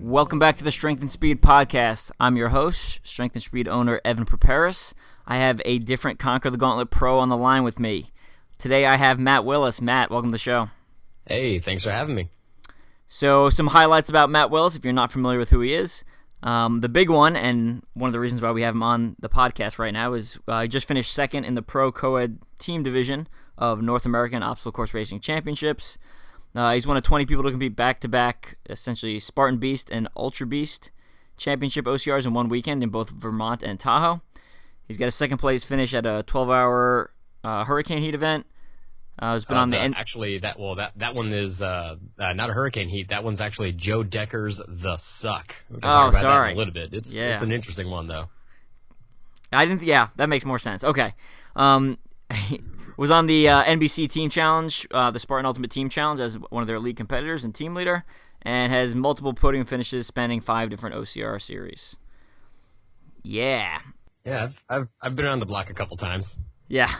Welcome back to the Strength and Speed Podcast. I'm your host, Strength and Speed owner Evan Preparis. I have a different Conquer the Gauntlet Pro on the line with me. Today I have Matt Willis. Matt, welcome to the show. Hey, thanks for having me. So some highlights about Matt Willis, if you're not familiar with who he is. The big one, and one of the reasons why we have him on the podcast right now, is he just finished second in the Pro Co-Ed Team Division of North American Obstacle Course Racing Championships. He's one of 20 people to compete back-to-back, essentially Spartan Beast and Ultra Beast Championship OCRs in one weekend in both Vermont and Tahoe. He's got a second-place finish at a 12-hour hurricane heat event. He's been on the end. Actually, that one is not a hurricane heat. That one's actually Joe Decker's The Suck. Oh, sorry. That in a little bit. It's an interesting one though. Yeah, that makes more sense. Okay. Was on the NBC Team Challenge, the Spartan Ultimate Team Challenge, as one of their elite competitors and team leader, and has multiple podium finishes spanning 5 different OCR series. Yeah. Yeah, I've been around the block a couple times. Yeah.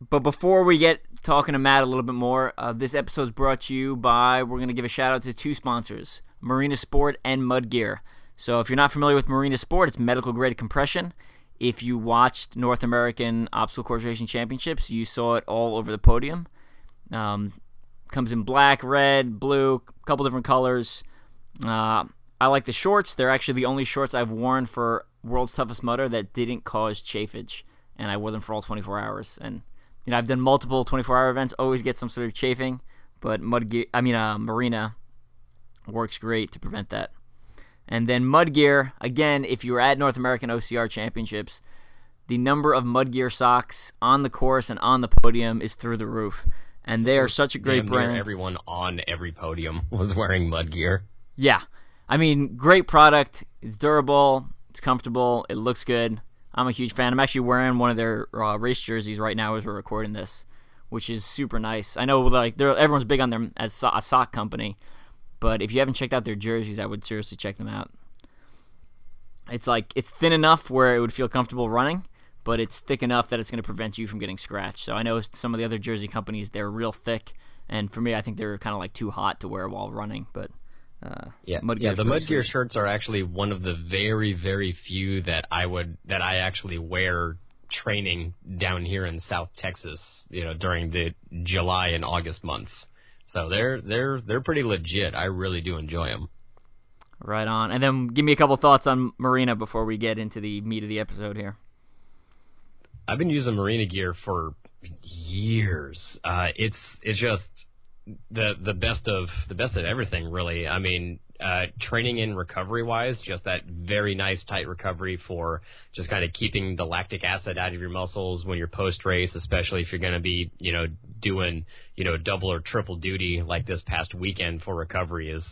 But before we get talking to Matt a little bit more, this episode is brought to you by, we're going to give a shout out to 2 sponsors, Marina Sport and Mud Gear. So if you're not familiar with Marina Sport, it's medical grade compression. If you watched North American Obstacle Course Racing Championships, you saw it all over the podium. Comes in black, red, blue, a couple different colors. I like the shorts. They're actually the only shorts I've worn for World's Toughest Mudder that didn't cause chafage, and I wore them for all 24 hours. And I've done multiple 24-hour events, always get some sort of chafing, but Marina works great to prevent that. And then Mud Gear, again, if you were at North American OCR Championships, the number of Mud Gear socks on the course and on the podium is through the roof. And they are such a great brand. Everyone on every podium was wearing Mud Gear. Yeah. I mean, great product. It's durable. It's comfortable. It looks good. I'm a huge fan. I'm actually wearing one of their race jerseys right now as we're recording this, which is super nice. I know everyone's big on them as a sock company. But if you haven't checked out their jerseys, I would seriously check them out. It's thin enough where it would feel comfortable running, but it's thick enough that it's going to prevent you from getting scratched. So I know some of the other jersey companies, they're real thick, and for me, I think they're kind of like too hot to wear while running. But the Mud Gear shirts are actually one of the very, very few that I actually wear training down here in South Texas, during the July and August months. So they're pretty legit. I really do enjoy them. Right on. And then give me a couple thoughts on Marina before we get into the meat of the episode here. I've been using Marina gear for years. It's just the best of everything, really. I mean, training and recovery wise, just that very nice tight recovery for just kind of keeping the lactic acid out of your muscles when you're post race, especially if you're going to be, doing, double or triple duty like this past weekend for recovery is,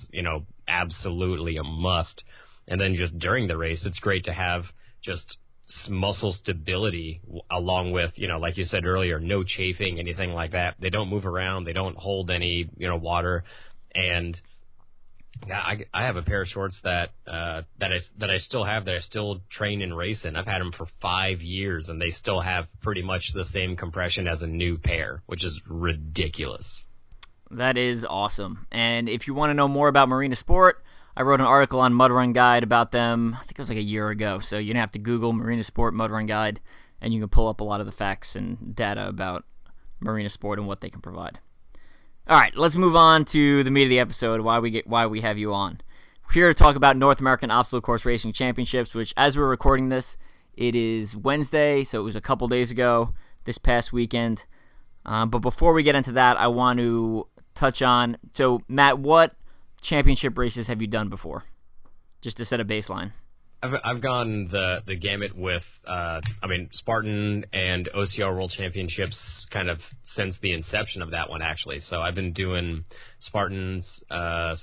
absolutely a must. And then just during the race, it's great to have just muscle stability along with, like you said earlier, no chafing, anything like that. They don't move around. They don't hold any, water. And I have a pair of shorts that I still have, that I still train and race in. I've had them for 5 years, and they still have pretty much the same compression as a new pair, which is ridiculous. That is awesome. And if you want to know more about Marina Sport, I wrote an article on Mud Run Guide about them, I think it was like a year ago. So you're going to have to Google Marina Sport Mud Run Guide, and you can pull up a lot of the facts and data about Marina Sport and what they can provide. All right, let's move on to the meat of the episode, why we have you on. We're here to talk about North American Obstacle Course Racing Championships, which, as we're recording this, it is Wednesday, so it was a couple days ago, this past weekend. But before we get into that, I want to touch on, so Matt, what championship races have you done before? Just to set a baseline. I've gone the gamut with Spartan and OCR World Championships kind of since the inception of that one, actually. So I've been doing Spartans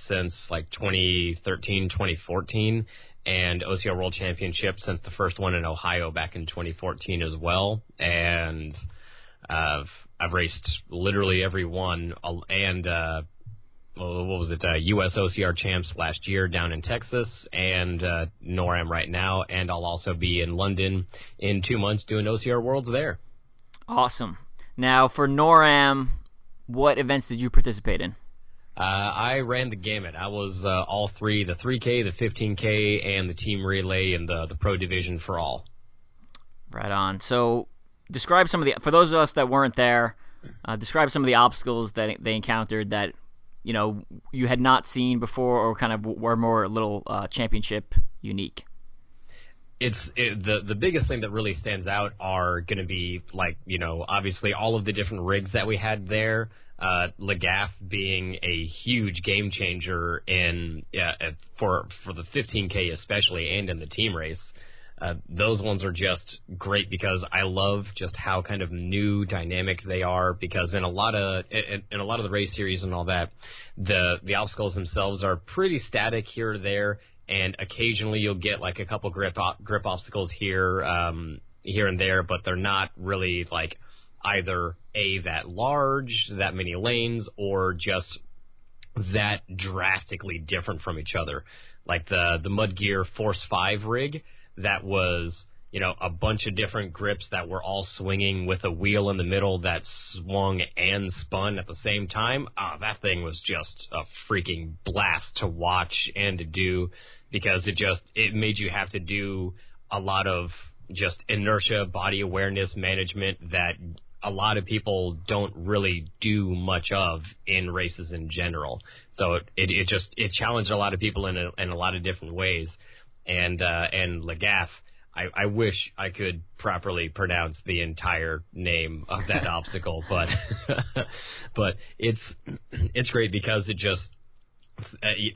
since like 2013, 2014, and OCR World Championships since the first one in Ohio back in 2014 as well. And I've raced literally every one, and US OCR champs last year down in Texas, and NORAM right now, and I'll also be in London in 2 months doing OCR Worlds there. Awesome. Now, for NORAM, what events did you participate in? I ran the gamut. I was all three, the 3K, the 15K, and the team relay and the pro division for all. Right on. So describe some of for those of us that weren't there, describe some of the obstacles that they encountered that you had not seen before, or kind of were more a little championship unique. The biggest thing that really stands out are going to be obviously all of the different rigs that we had there. Lagaff being a huge game changer for the 15K especially, and in the team race. Those ones are just great because I love just how kind of new, dynamic they are. Because in a lot of the race series and all that, the obstacles themselves are pretty static here or there, and occasionally you'll get like a couple grip obstacles here and there, but they're not really like either that large, that many lanes, or just that drastically different from each other. Like the Mudgear Force 5 rig. That was, a bunch of different grips that were all swinging with a wheel in the middle that swung and spun at the same time. That thing was just a freaking blast to watch and to do, because it made you have to do a lot of just inertia, body awareness management that a lot of people don't really do much of in races in general. So it challenged a lot of people in a lot of different ways. And Lagaff, I wish I could properly pronounce the entire name of that obstacle, but it's great because it just,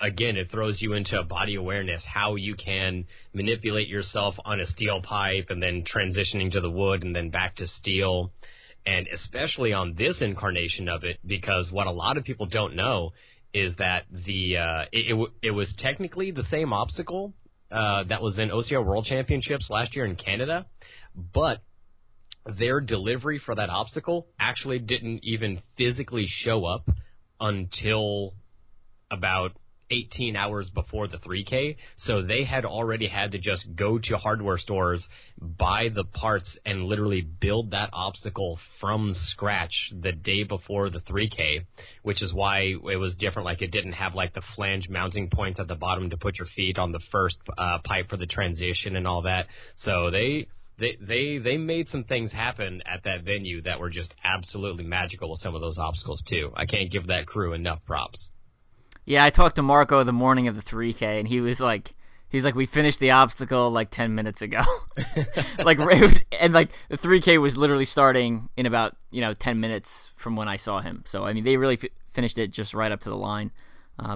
again, it throws you into body awareness, how you can manipulate yourself on a steel pipe and then transitioning to the wood and then back to steel. And especially on this incarnation of it, because what a lot of people don't know is that it was technically the same obstacle that was in OCR World Championships last year in Canada, but their delivery for that obstacle actually didn't even physically show up until about 18 hours before the 3K, so they had already had to just go to hardware stores, buy the parts, and literally build that obstacle from scratch the day before the 3K, which is why it was different. Like, it didn't have like the flange mounting points at the bottom to put your feet on the first pipe for the transition and all that. So they made some things happen at that venue that were just absolutely magical with some of those obstacles too. I can't give that crew enough props. Yeah, I talked to Marco the morning of the 3K, and he's like, we finished the obstacle like 10 minutes ago. The 3K was literally starting in about 10 minutes from when I saw him. So I mean, they really finished it just right up to the line.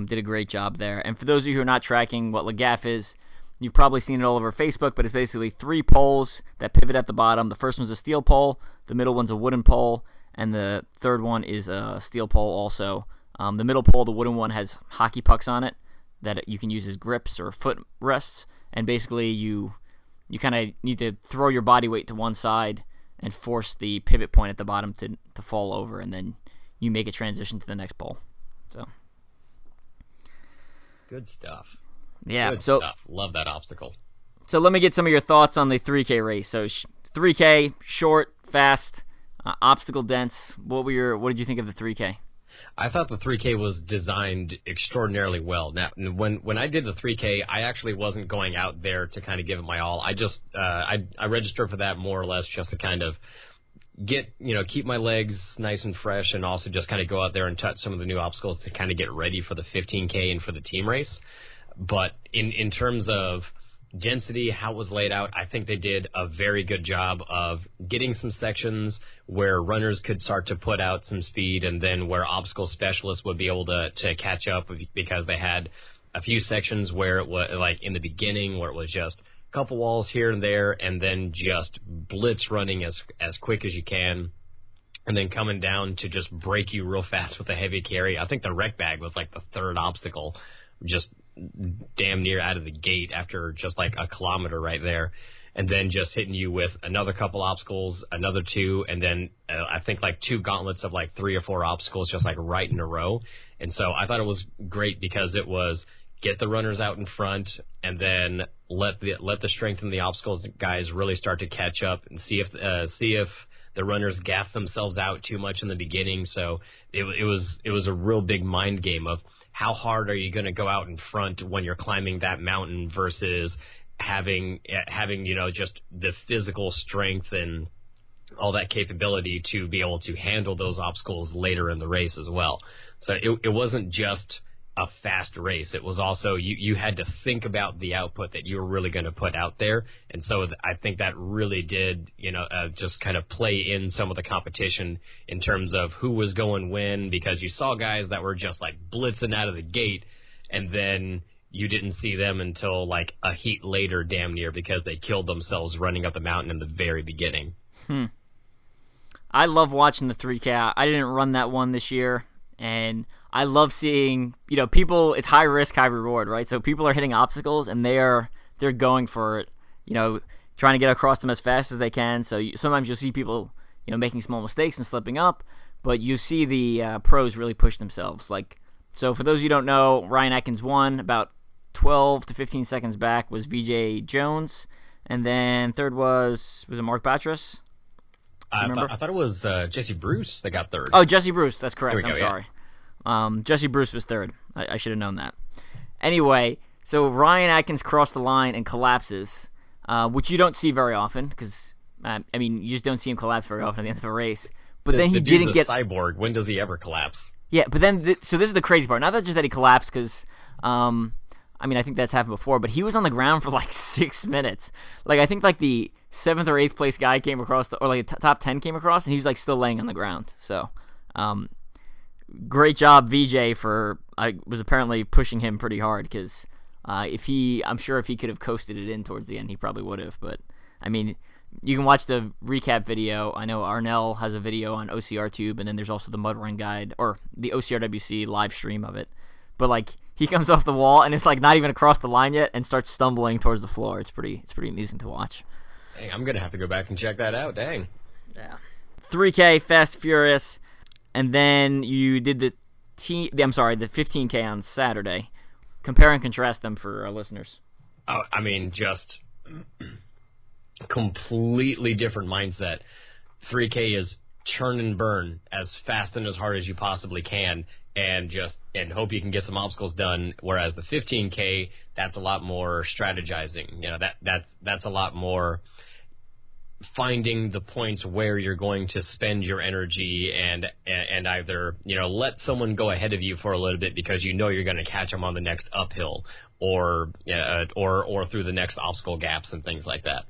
Did a great job there. And for those of you who are not tracking what Lagaff is, you've probably seen it all over Facebook, but it's basically 3 poles that pivot at the bottom. The first one's a steel pole, the middle one's a wooden pole, and the third one is a steel pole also. The middle pole, the wooden one, has hockey pucks on it that you can use as grips or foot rests, and basically you kind of need to throw your body weight to one side and force the pivot point at the bottom to fall over, and then you make a transition to the next pole. So good stuff. Yeah, good stuff. Love that obstacle. So let me get some of your thoughts on the 3K race. So 3K, short, fast, obstacle dense. What did you think of the 3K? I thought the 3K was designed extraordinarily well. Now, when I did the 3K, I actually wasn't going out there to kind of give it my all. I just I registered for that more or less just to kind of keep my legs nice and fresh, and also just kind of go out there and touch some of the new obstacles to kind of get ready for the 15K and for the team race. But in terms of density, how it was laid out, I think they did a very good job of getting some sections where runners could start to put out some speed, and then where obstacle specialists would be able to catch up, because they had a few sections where it was like in the beginning where it was just couple walls here and there, and then just blitz running as quick as you can, and then coming down to just break you real fast with a heavy carry. I think the wreck bag was like the third obstacle, just damn near out of the gate after just like a kilometer right there. And then just hitting you with another couple obstacles, another two, and then I think like 2 gauntlets of like 3 or 4 obstacles just like right in a row. And so I thought it was great because it was get the runners out in front and then let the strength in the obstacles guys really start to catch up and see if the runners gas themselves out too much in the beginning. So it was a real big mind game of how hard are you going to go out in front when you're climbing that mountain versus having just the physical strength and all that capability to be able to handle those obstacles later in the race as well. So it wasn't just a fast race. It was also you had to think about the output that you were really going to put out there. And so I think that really did, just kind of play in some of the competition in terms of who was going when, because you saw guys that were just like blitzing out of the gate, and then you didn't see them until like a heat later, damn near, because they killed themselves running up the mountain in the very beginning. I love watching the 3K. I didn't run that one this year, and I love seeing, people, it's high risk, high reward, right? So people are hitting obstacles, and they're going for it, trying to get across them as fast as they can. So sometimes you'll see people, making small mistakes and slipping up, but you see the pros really push themselves. So for those of you who don't know, Ryan Atkins won. About 12 to 15 seconds back was VJ Jones, and then third was it Marc Batras? I thought it was Jesse Bruce that got third. Oh, Jesse Bruce, that's correct. I'm go, sorry. Jesse Bruce was third. I should have known that. Anyway, so Ryan Atkins crossed the line and collapses, which you don't see very often because, you just don't see him collapse very often at the end of a race. But then he didn't get cyborg. When does he ever collapse? Yeah, but then so this is the crazy part. Not that just that he collapsed because, I think that's happened before, but he was on the ground for like 6 minutes. I think the 7th or 8th place guy came across, or top 10 came across, and he was still laying on the ground. So, great job, VJ, I was apparently pushing him pretty hard because I'm sure if he could have coasted it in towards the end, he probably would have. But you can watch the recap video. I know Arnell has a video on OCRTube, and then there's also the Mud Run Guide or the OCRWC live stream of it. But he comes off the wall and it's not even across the line yet, and starts stumbling towards the floor. It's pretty amusing to watch. Dang, I'm gonna have to go back and check that out. Dang. Yeah. 3K Fast Furious, and then you did the 15K on Saturday. Compare and contrast them for our listeners. Oh, just completely different mindset. 3K is churn and burn as fast and as hard as you possibly can, and hope you can get some obstacles done. Whereas the 15K, that's a lot more strategizing. That's a lot more finding the points where you're going to spend your energy and either let someone go ahead of you for a little bit because you're going to catch them on the next uphill or through the next obstacle gaps and things like that.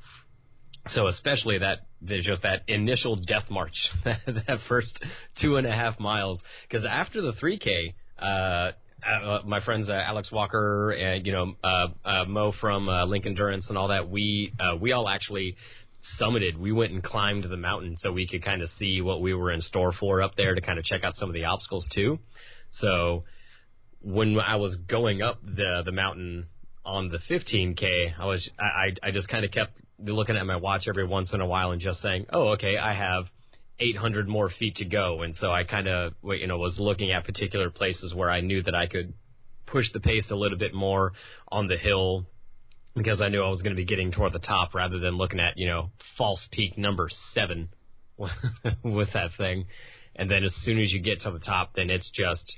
So especially there's just that initial death march, that first 2.5 miles, because after the 3K, my friends Alex Walker and Mo from Link Endurance and all that, we all actually summited. We went and climbed the mountain so we could kind of see what we were in store for up there, to kind of check out some of the obstacles too. So when I was going up the mountain on the 15K, I just kind of kept looking at my watch every once in a while and just saying, oh, okay, I have 800 more feet to go. And so I kind of, was looking at particular places where I knew that I could push the pace a little bit more on the hill, because I knew I was going to be getting toward the top rather than looking at, false peak number 7 with that thing. And then as soon as you get to the top, then it's just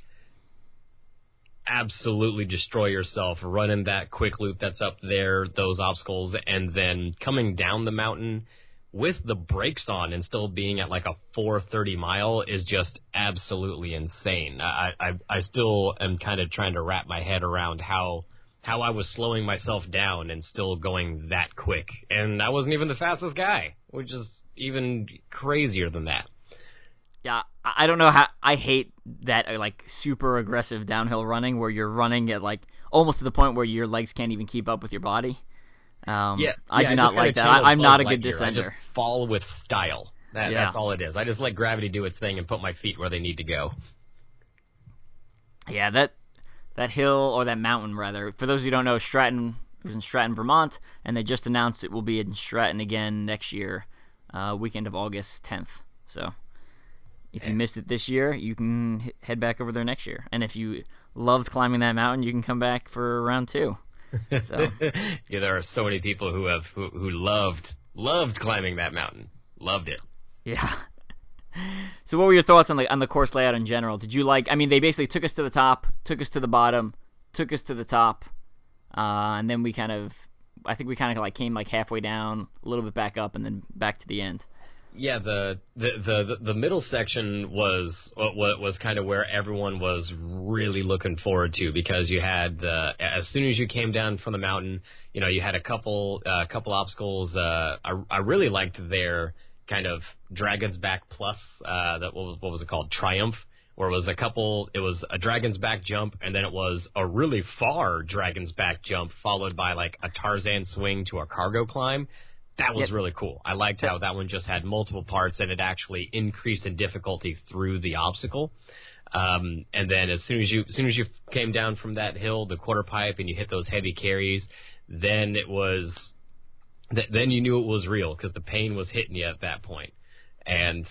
absolutely destroy yourself, running that quick loop that's up there, those obstacles, and then coming down the mountain with the brakes on and still being at like a 430 mile is just absolutely insane. I still am kind of trying to wrap my head around how I was slowing myself down and still going that quick. And I wasn't even the fastest guy, which is even crazier than that. Yeah, I don't know how I hate that super aggressive downhill running where you're running at almost to the point where your legs can't even keep up with your body. I do not like that. I'm not a good descender. I just fall with style. That's all it is. I just let gravity do its thing and put my feet where they need to go. Yeah, that hill, or that mountain, rather. For those who don't know, Stratton was in Stratton, Vermont, and they just announced it will be in Stratton again next year, weekend of August 10th. So if you missed it this year, you can head back over there next year. And if you loved climbing that mountain, you can come back for round 2. So. Yeah, there are so many people who loved climbing that mountain. Loved it. Yeah. So what were your thoughts on the course layout in general? Did you like? I mean, they basically took us to the top, took us to the bottom, took us to the top, and then I think we kind of like came like halfway down, a little bit back up, and then back to the end. Yeah, the middle section was kind of where everyone was really looking forward to, because you had as soon as you came down from the mountain, you had a couple obstacles. I really liked their kind of Dragon's Back Plus. What was it called? Triumph, where it was a Dragon's Back jump, and then it was a really far Dragon's Back jump followed by like a Tarzan swing to a cargo climb. That was really cool. I liked how that one just had multiple parts, and it actually increased in difficulty through the obstacle. And then as soon as you came down from that hill, the quarter pipe, and you hit those heavy carries, then then you knew it was real, because the pain was hitting you at that point. And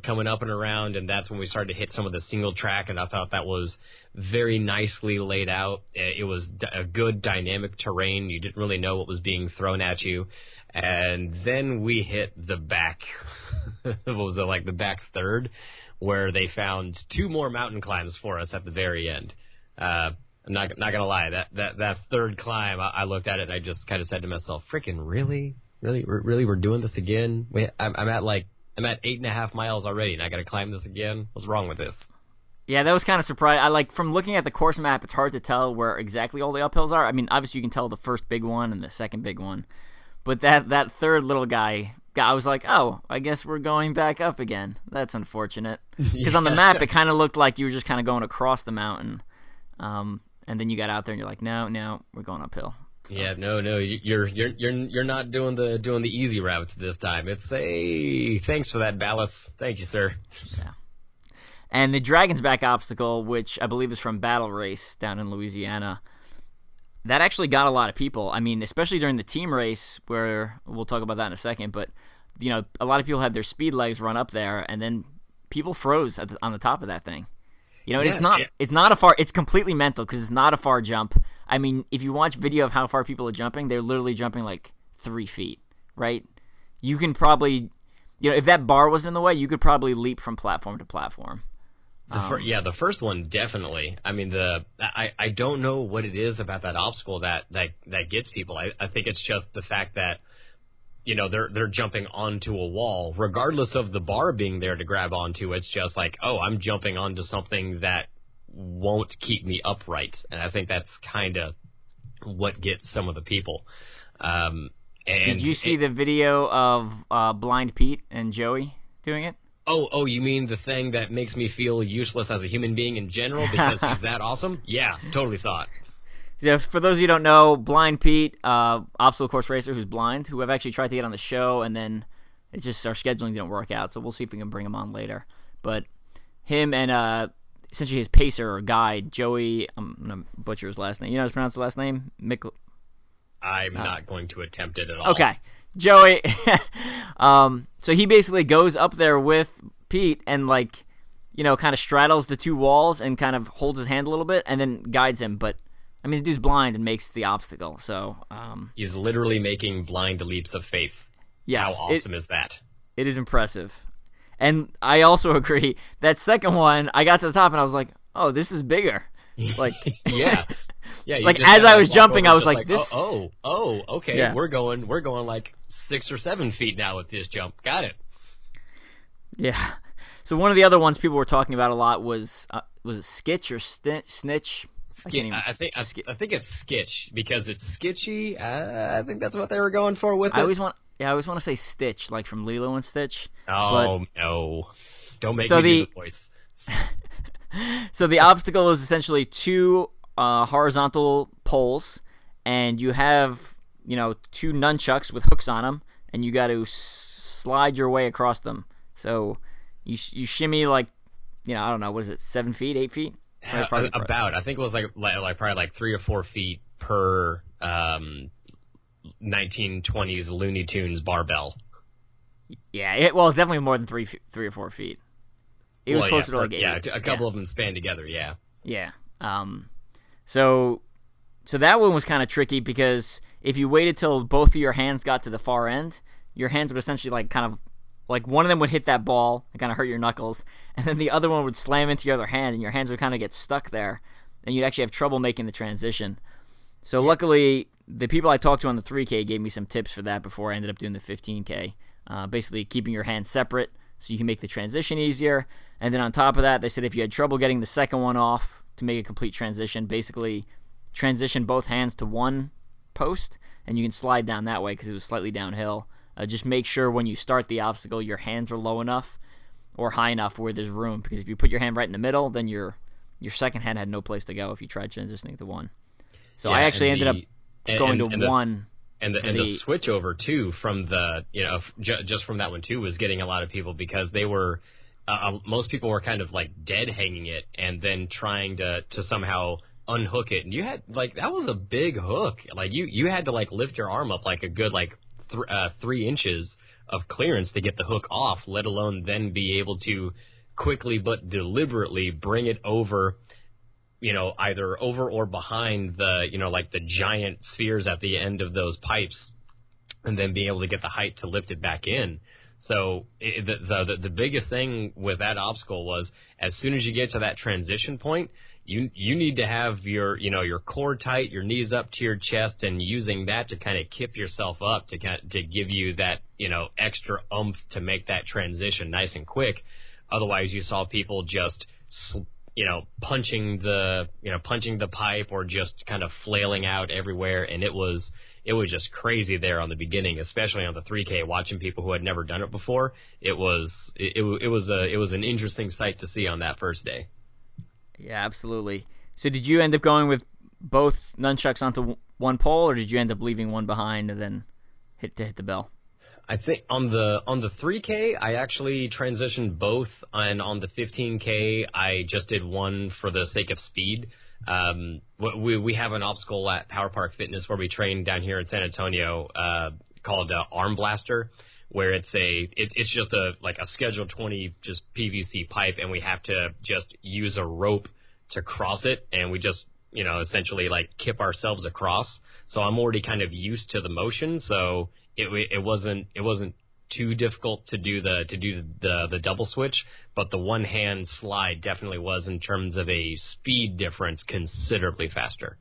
coming up and around, and that's when we started to hit some of the single track, and I thought that was very nicely laid out. It was a good dynamic terrain. You didn't really know what was being thrown at you. And then we hit the back, the back third, where they found 2 more mountain climbs for us at the very end. I'm not gonna lie, that third climb, I looked at it and I just kind of said to myself, freaking really, we're doing this again? I'm at 8.5 miles already, and I got to climb this again. What's wrong with this? Yeah, that was kind of surprising. From looking at the course map, it's hard to tell where exactly all the uphills are. I mean, obviously you can tell the first big one and the second big one, but that third little guy, I was like, oh, I guess we're going back up again. That's unfortunate, because on the map it kind of looked like you were just kind of going across the mountain, and then you got out there and you're like, no, we're going uphill. So. Yeah, no, you're not doing the easy route this time. It's thanks for that ballast. Thank you, sir. Yeah. And the Dragon's Back obstacle, which I believe is from Battle Race down in Louisiana, that actually got a lot of people. I mean, especially during the team race, where we'll talk about that in a second. But a lot of people had their speed legs run up there, and then people froze on the top of that thing. It's not a far. It's completely mental, because it's not a far jump. I mean, if you watch video of how far people are jumping, they're literally jumping like 3 feet, right? You can probably, if that bar wasn't in the way, you could probably leap from platform to platform. The first one definitely. I mean, I don't know what it is about that obstacle that gets people. I think it's just the fact that they're jumping onto a wall, regardless of the bar being there to grab onto. It's just like, oh, I'm jumping onto something that won't keep me upright, and I think that's kind of what gets some of the people. Did you see the video of Blind Pete and Joey doing it? Oh, you mean the thing that makes me feel useless as a human being in general because he's that awesome? Yeah, totally saw it. Yeah, for those of you who don't know, Blind Pete, obstacle course racer who's blind, who have actually tried to get on the show, and then it's just our scheduling didn't work out, so we'll see if we can bring him on later. But him and essentially his pacer or guide, Joey, I'm going to butcher his last name. You know how to pronounce the last name? I'm not going to attempt it at all. Okay. Joey, so he basically goes up there with Pete and kind of straddles the 2 walls and kind of holds his hand a little bit and then guides him, but I mean, the dude's blind and makes the obstacle, so... He's literally making blind leaps of faith. Yes. How awesome is that? It is impressive. And I also agree, that second one, I got to the top and I was like, oh, this is bigger. Yeah. Yeah. As I was jumping, I was like, this... Oh, okay. Yeah. We're going like 6 or 7 feet now with this jump. Got it. Yeah. So one of the other ones people were talking about a lot was it Skitch or Snitch? I think it's Skitch because it's sketchy. I think that's what they were going for with it. I always want to say Stitch, like from Lilo and Stitch. Oh, no. Don't make me do the voice. So the obstacle is essentially 2 horizontal poles, and you have two nunchucks with hooks on them, and you got to slide your way across them. So you shimmy like, I don't know, what is it, 7 feet, 8 feet? About. I think it was like probably like 3 or 4 feet per 1920s Looney Tunes barbell. Yeah, well, definitely more than 3 or 4 feet. It was closer to like 8. Yeah, a couple of them span together, yeah. Yeah. So that one was kind of tricky because if you waited till both of your hands got to the far end, your hands would essentially like one of them would hit that ball and kind of hurt your knuckles, and then the other one would slam into your other hand, and your hands would kind of get stuck there, and you'd actually have trouble making the transition. So luckily, the people I talked to on the 3K gave me some tips for that before I ended up doing the 15K. Basically, keeping your hands separate so you can make the transition easier. And then on top of that, they said if you had trouble getting the second one off to make a complete transition, basically transition both hands to one post, and you can slide down that way because it was slightly downhill. Just make sure when you start the obstacle, your hands are low enough or high enough where there's room, because if you put your hand right in the middle, then your second hand had no place to go if you tried transitioning to one. So I actually ended up going to one. And the switch over too from the just from that one too was getting a lot of people, because they were most people were kind of like dead hanging it and then trying to somehow unhook it, and you had that was a big hook. Like you had to lift your arm up like a good 3 inches of clearance to get the hook off, let alone then be able to quickly but deliberately bring it over, either over or behind the, the giant spheres at the end of those pipes, and then being able to get the height to lift it back in. So the biggest thing with that obstacle was, as soon as you get to that transition point, you need to have your core tight, your knees up to your chest, and using that to kind of kip yourself up to give you that extra oomph to make that transition nice and quick. Otherwise, you saw people just punching the pipe or just kind of flailing out everywhere, and it was just crazy there on the beginning, especially on the 3K. Watching people who had never done it before, it was an interesting sight to see on that first day. Yeah, absolutely. So did you end up going with both nunchucks onto one pole, or did you end up leaving one behind and then hit the bell? I think on the 3K, I actually transitioned both, and on the 15K, I just did one for the sake of speed. We have an obstacle at Power Park Fitness where we train down here in San Antonio called Arm Blaster, where it's just a Schedule 20 just PVC pipe, and we have to just use a rope to cross it, and we just essentially kip ourselves across. So I'm already kind of used to the motion, so it wasn't too difficult to do the double switch, but the one hand slide definitely was, in terms of a speed difference, considerably faster.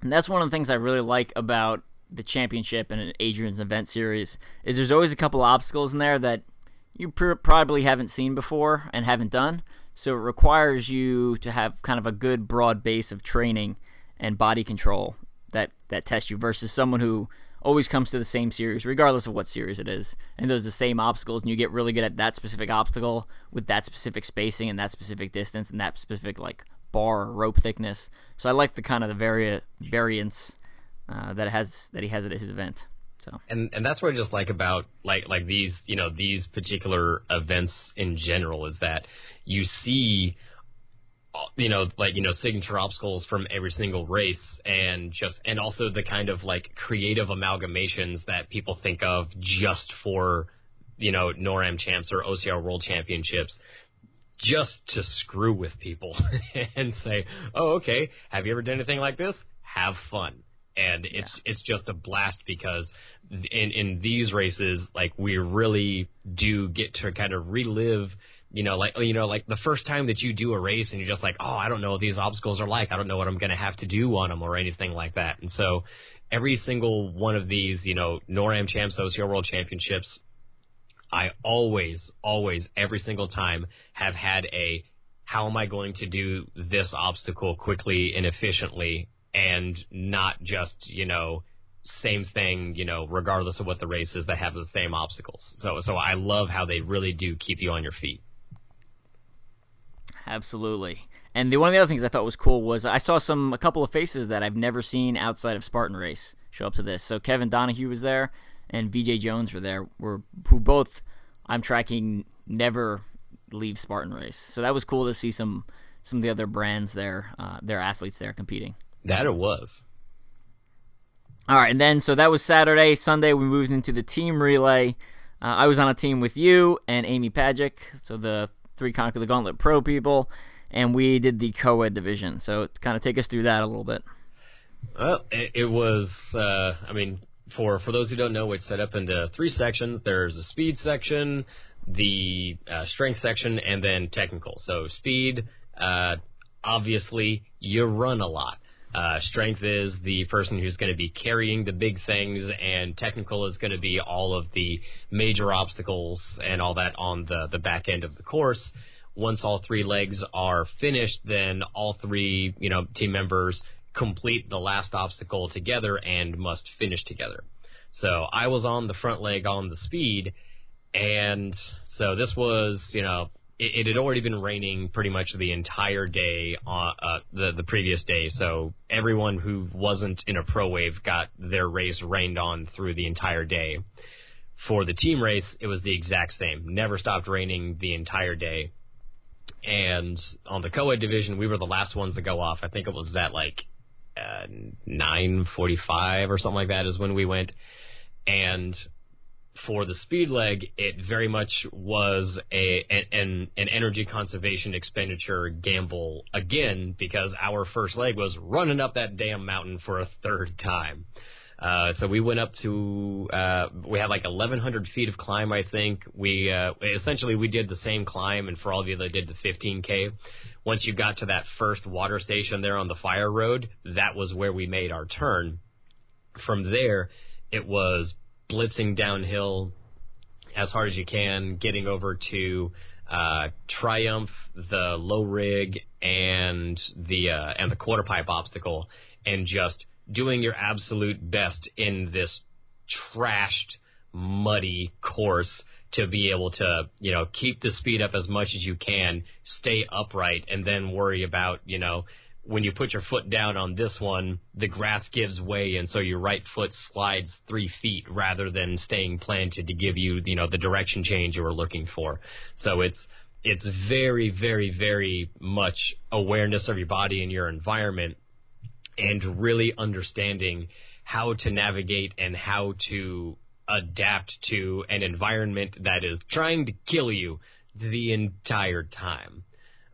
And that's one of the things I really like about the championship and Adrian's event series, is there's always a couple obstacles in there that you probably haven't seen before and haven't done. So it requires you to have kind of a good broad base of training and body control that tests you, versus someone who always comes to the same series, regardless of what series it is, and does the same obstacles, and you get really good at that specific obstacle with that specific spacing and that specific distance and that specific bar or rope thickness. So I like the kind of the variance that he has at his event. So and that's what I just like about these these particular events in general, is that you see signature obstacles from every single race, and also the kind of creative amalgamations that people think of just for NORAM champs or OCR World Championships, just to screw with people and say, oh, okay, have you ever done anything like this? Have fun. And it's just a blast, because in these races, we really do get to kind of relive, the first time that you do a race and you're just oh, I don't know what these obstacles are like. I don't know what I'm going to have to do on them or anything like that. And so every single one of these, NORAM champs, OCR World Championships, I always, every single time have had how am I going to do this obstacle quickly and efficiently, and not just, same thing, regardless of what the race is, that have the same obstacles. So I love how they really do keep you on your feet. Absolutely. And one of the other things I thought was cool was I saw a couple of faces that I've never seen outside of Spartan Race show up to this. So Kevin Donahue was there, and VJ Jones were there, who both I'm tracking never leave Spartan Race. So that was cool to see some of the other brands there, their athletes there competing. That it was. All right, and then so that was Saturday. Sunday we moved into the team relay. I was on a team with you and Amy Pagic, so the 3 Conquer the Gauntlet Pro people, and we did the co-ed division. So kind of take us through that a little bit. Well, it was, for those who don't know, it's set up into 3 sections. There's a speed section, the strength section, and then technical. So speed, obviously, you run a lot. Strength is the person who's going to be carrying the big things, and technical is going to be all of the major obstacles and all that on the back end of the course. Once all 3 legs are finished, then all 3, team members complete the last obstacle together and must finish together. So I was on the front leg on the speed, and so this was, it had already been raining pretty much the entire day on the previous day, so everyone who wasn't in a pro wave got their race rained on through the entire day. For the team race, it was the exact same. Never stopped raining the entire day. And on the co-ed division, we were the last ones to go off. I think it was at 9:45 or something like that is when we went. And for the speed leg, it very much was an energy conservation expenditure gamble again, because our first leg was running up that damn mountain for a 3rd time. So we went up to, we had 1,100 feet of climb, I think. We did the same climb, and for all of you that did the 15K, once you got to that first water station there on the fire road, that was where we made our turn. From there, it was blitzing downhill as hard as you can, getting over to Triumph, the low rig, and the quarter pipe obstacle, and just doing your absolute best in this trashed, muddy course to be able to, keep the speed up as much as you can, stay upright, and then worry about, when you put your foot down on this one, the grass gives way, and so your right foot slides 3 feet rather than staying planted to give you, the direction change you were looking for. So it's very, very, very much awareness of your body and your environment, and really understanding how to navigate and how to adapt to an environment that is trying to kill you the entire time.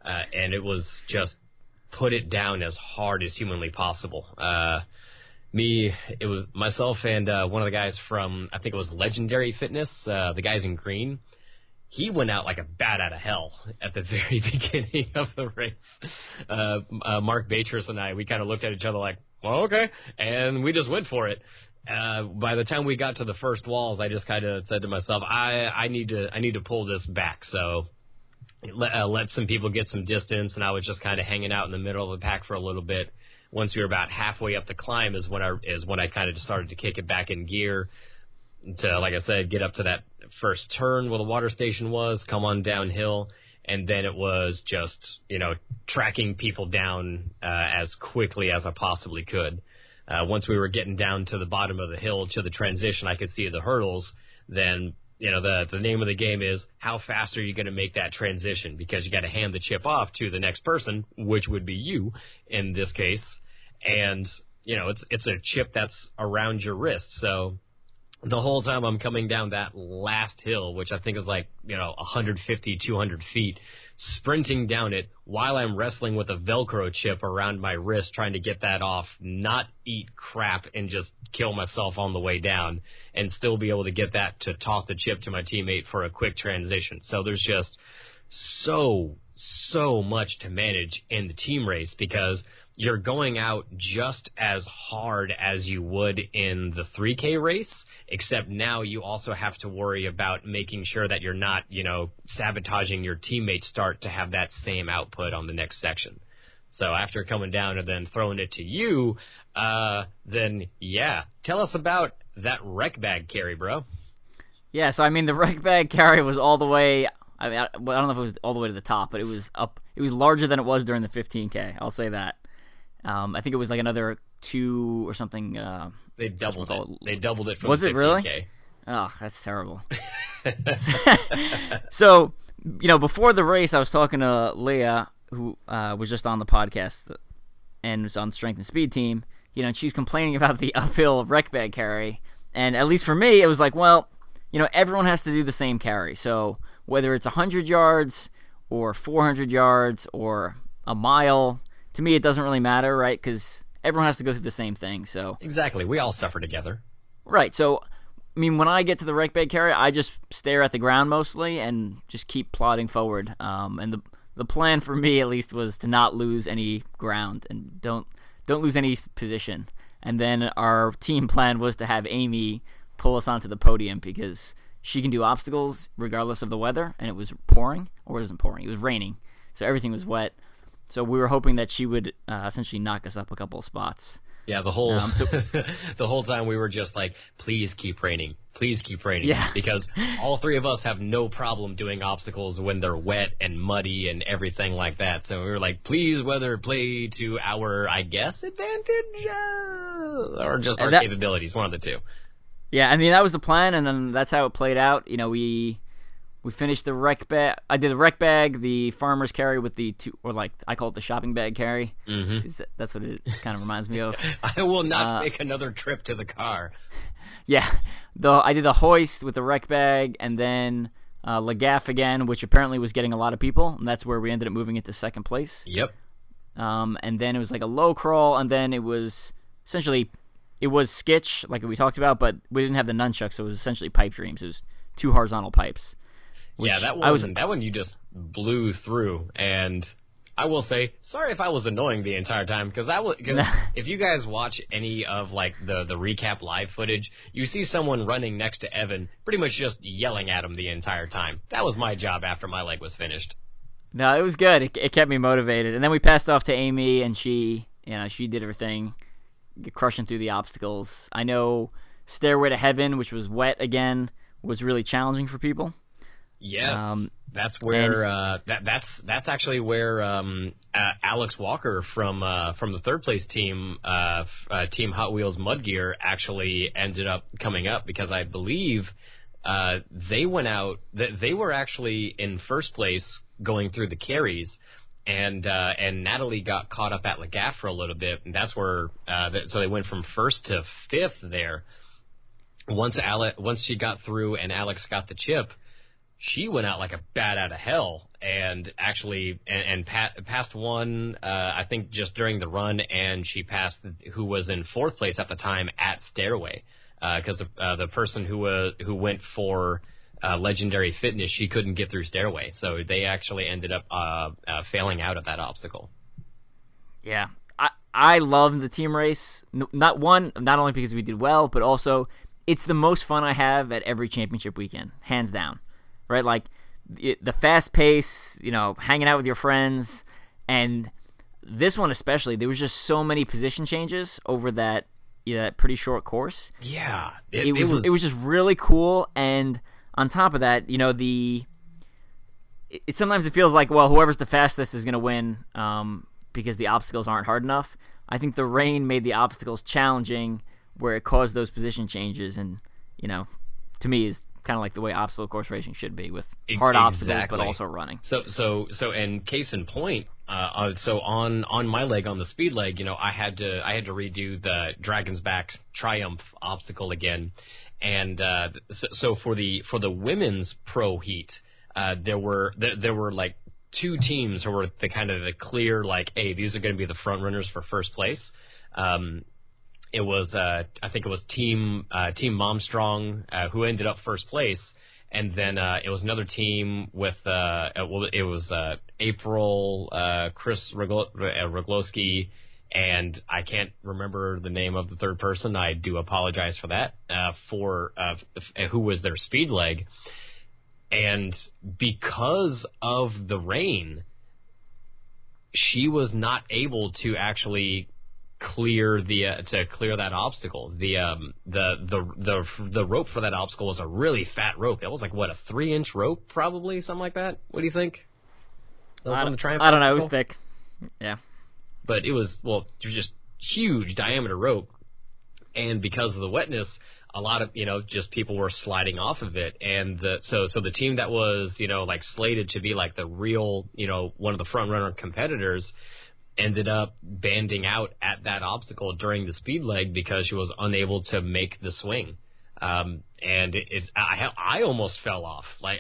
And it was just put it down as hard as humanly possible. It was myself and one of the guys from, I think it was Legendary Fitness, the guys in green. He went out like a bat out of hell at the very beginning of the race. Marc and I, we kind of looked at each other like, well, okay, and we just went for it. By the time we got to the first walls, I just kind of said to myself, I need to pull this back. So let some people get some distance, and I was just kind of hanging out in the middle of the pack for a little bit. Once we were about halfway up the climb is when I kind of just started to kick it back in gear to, like I said, get up to that first turn where the water station was, come on downhill, and then it was just, tracking people down as quickly as I possibly could. Once we were getting down to the bottom of the hill to the transition, I could see the hurdles. Then, the name of the game is how fast are you going to make that transition? Because you got to hand the chip off to the next person, which would be you in this case. And, it's a chip that's around your wrist. So the whole time I'm coming down that last hill, which I think is 150, 200 feet, sprinting down it while I'm wrestling with a Velcro chip around my wrist, trying to get that off, not eat crap and just kill myself on the way down, and still be able to get that to toss the chip to my teammate for a quick transition. So there's just so much to manage in the team race, because you're going out just as hard as you would in the 3K race, except now you also have to worry about making sure that you're not, sabotaging your teammates' start to have that same output on the next section. So after coming down and then throwing it to you, tell us about that rec bag carry, bro. Yeah, so the rec bag carry was all the way I mean, I don't know if it was all the way to the top, but it was up. It was larger than it was during the 15K. I'll say that. I think it was like another 2 or something. They doubled it. They doubled it for was the 15K. It really? Oh, that's terrible. So, before the race, I was talking to Leah, who was just on the podcast and was on the strength and speed team. And she's complaining about the uphill rec bag carry. And at least for me, it was like, well, everyone has to do the same carry. So whether it's 100 yards or 400 yards or a mile, to me, it doesn't really matter, right? Because everyone has to go through the same thing. So exactly. We all suffer together. Right. So, I mean, when I get to the rec bag carry, I just stare at the ground mostly and just keep plodding forward. And the plan for me, at least, was to not lose any ground and don't lose any position. And then our team plan was to have Amy pull us onto the podium because she can do obstacles regardless of the weather, and it was pouring, or it wasn't pouring, it was raining, so everything was wet. So we were hoping that she would essentially knock us up a couple of spots. Yeah, the whole the whole time we were just like, please keep raining. Please keep raining. Yeah. Because all three of us have no problem doing obstacles when they're wet and muddy and everything like that. So we were like, please, weather play to our, I guess, advantage or just our capabilities, one of the two. Yeah, I mean, that was the plan, and then that's how it played out. We finished the rec bag. I did the rec bag, the farmer's carry with the two, or like I call it the shopping bag carry, because that's what it kind of reminds me of. I will not make another trip to the car. Yeah, I did the hoist with the rec bag, and then Lagaff again, which apparently was getting a lot of people, and that's where we ended up moving into second place. Yep. And then it was like a low crawl, and then it was essentially skitch, like we talked about, but we didn't have the nunchucks, so it was essentially pipe dreams. It was 2 horizontal pipes. Yeah, that one you just blew through, and I will say, sorry if I was annoying the entire time, because if you guys watch any of like the recap live footage, you see someone running next to Evan, pretty much just yelling at him the entire time. That was my job after my leg was finished. No, it was good. It kept me motivated, and then we passed off to Amy, and she did her thing, crushing through the obstacles. I know Stairway to Heaven, which was wet again, was really challenging for people. Yeah, that's where that's actually where Alex Walker from the third place team, Team Hot Wheels Mud Gear, actually ended up coming up, because I believe they went out. They were actually in first place going through the carries, and Natalie got caught up at Lagaff for a little bit, and that's where so they went from first to fifth there. Once she got through and Alex got the chip, she went out like a bat out of hell, and actually passed one, I think, just during the run, and she passed who was in fourth place at the time at Stairway, because the person who went for Legendary Fitness, she couldn't get through Stairway, so they actually ended up failing out of that obstacle. Yeah, I love the team race. Not only because we did well, but also it's the most fun I have at every championship weekend, hands down. Right, like the fast pace, hanging out with your friends, and this one especially. There was just so many position changes over that pretty short course. Yeah, it was just really cool. And on top of that, sometimes it feels like, well, whoever's the fastest is going to win, because the obstacles aren't hard enough. I think the rain made the obstacles challenging, where it caused those position changes, and to me is kind of like the way obstacle course racing should be, with hard obstacles but also running. So and case in point, so on my leg, on the speed leg, I had to redo the Dragon's Back Triumph obstacle again, and so for the women's pro heat, there were like 2 teams who were the clear, like, hey, these are going to be the front runners for first place. It was, I think it was Team Momstrong, who ended up first place, and then it was another team with, it was April, Chris Roglowski, and I can't remember the name of the third person. I do apologize for that. Who was their speed leg, and because of the rain, she was not able to actually clear that obstacle. The rope for that obstacle was a really fat rope. It was like what, a 3-inch rope, probably, something like that. What do you think? I don't know. It was thick. Yeah. But it was just huge diameter rope, and because of the wetness, a lot of just people were sliding off of it, and so the team that was like slated to be like the real one of the front runner competitors ended up banding out at that obstacle during the speed leg because she was unable to make the swing. And I almost fell off. Like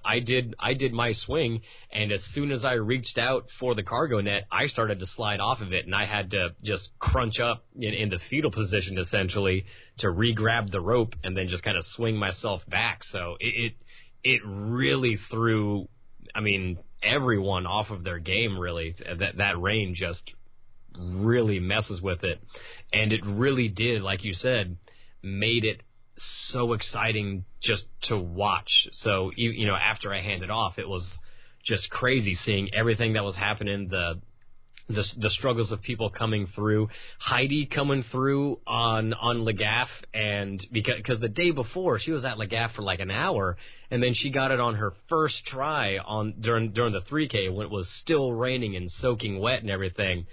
I did my swing, and as soon as I reached out for the cargo net, I started to slide off of it, and I had to just crunch up in the fetal position essentially to re-grab the rope and then just kind of swing myself back. So it really threw, everyone off of their game, really. That rain just really messes with it, and it really did, like you said, made it so exciting just to watch. So after I handed off, it was just crazy seeing everything that was happening, the struggles of people coming through, Heidi coming through on Le Gaff, and because the day before she was at Le Gaff for like an hour, and then she got it on her first try during the 3K when it was still raining and soaking wet and everything.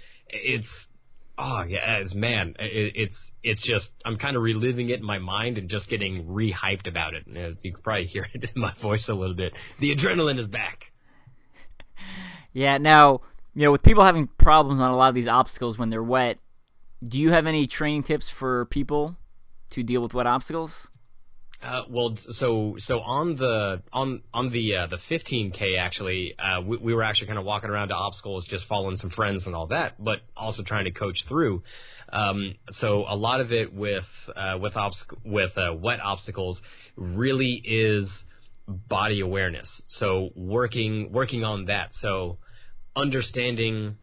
It's just, I'm kind of reliving it in my mind and just getting re-hyped about it. You can probably hear it in my voice a little bit. The adrenaline is back. Yeah, now, with people having problems on a lot of these obstacles when they're wet, do you have any training tips for people to deal with wet obstacles? So on the 15K, actually, we were actually kind of walking around to obstacles, just following some friends and all that, but also trying to coach through. So a lot of it with wet obstacles really is body awareness. So working on that. So understanding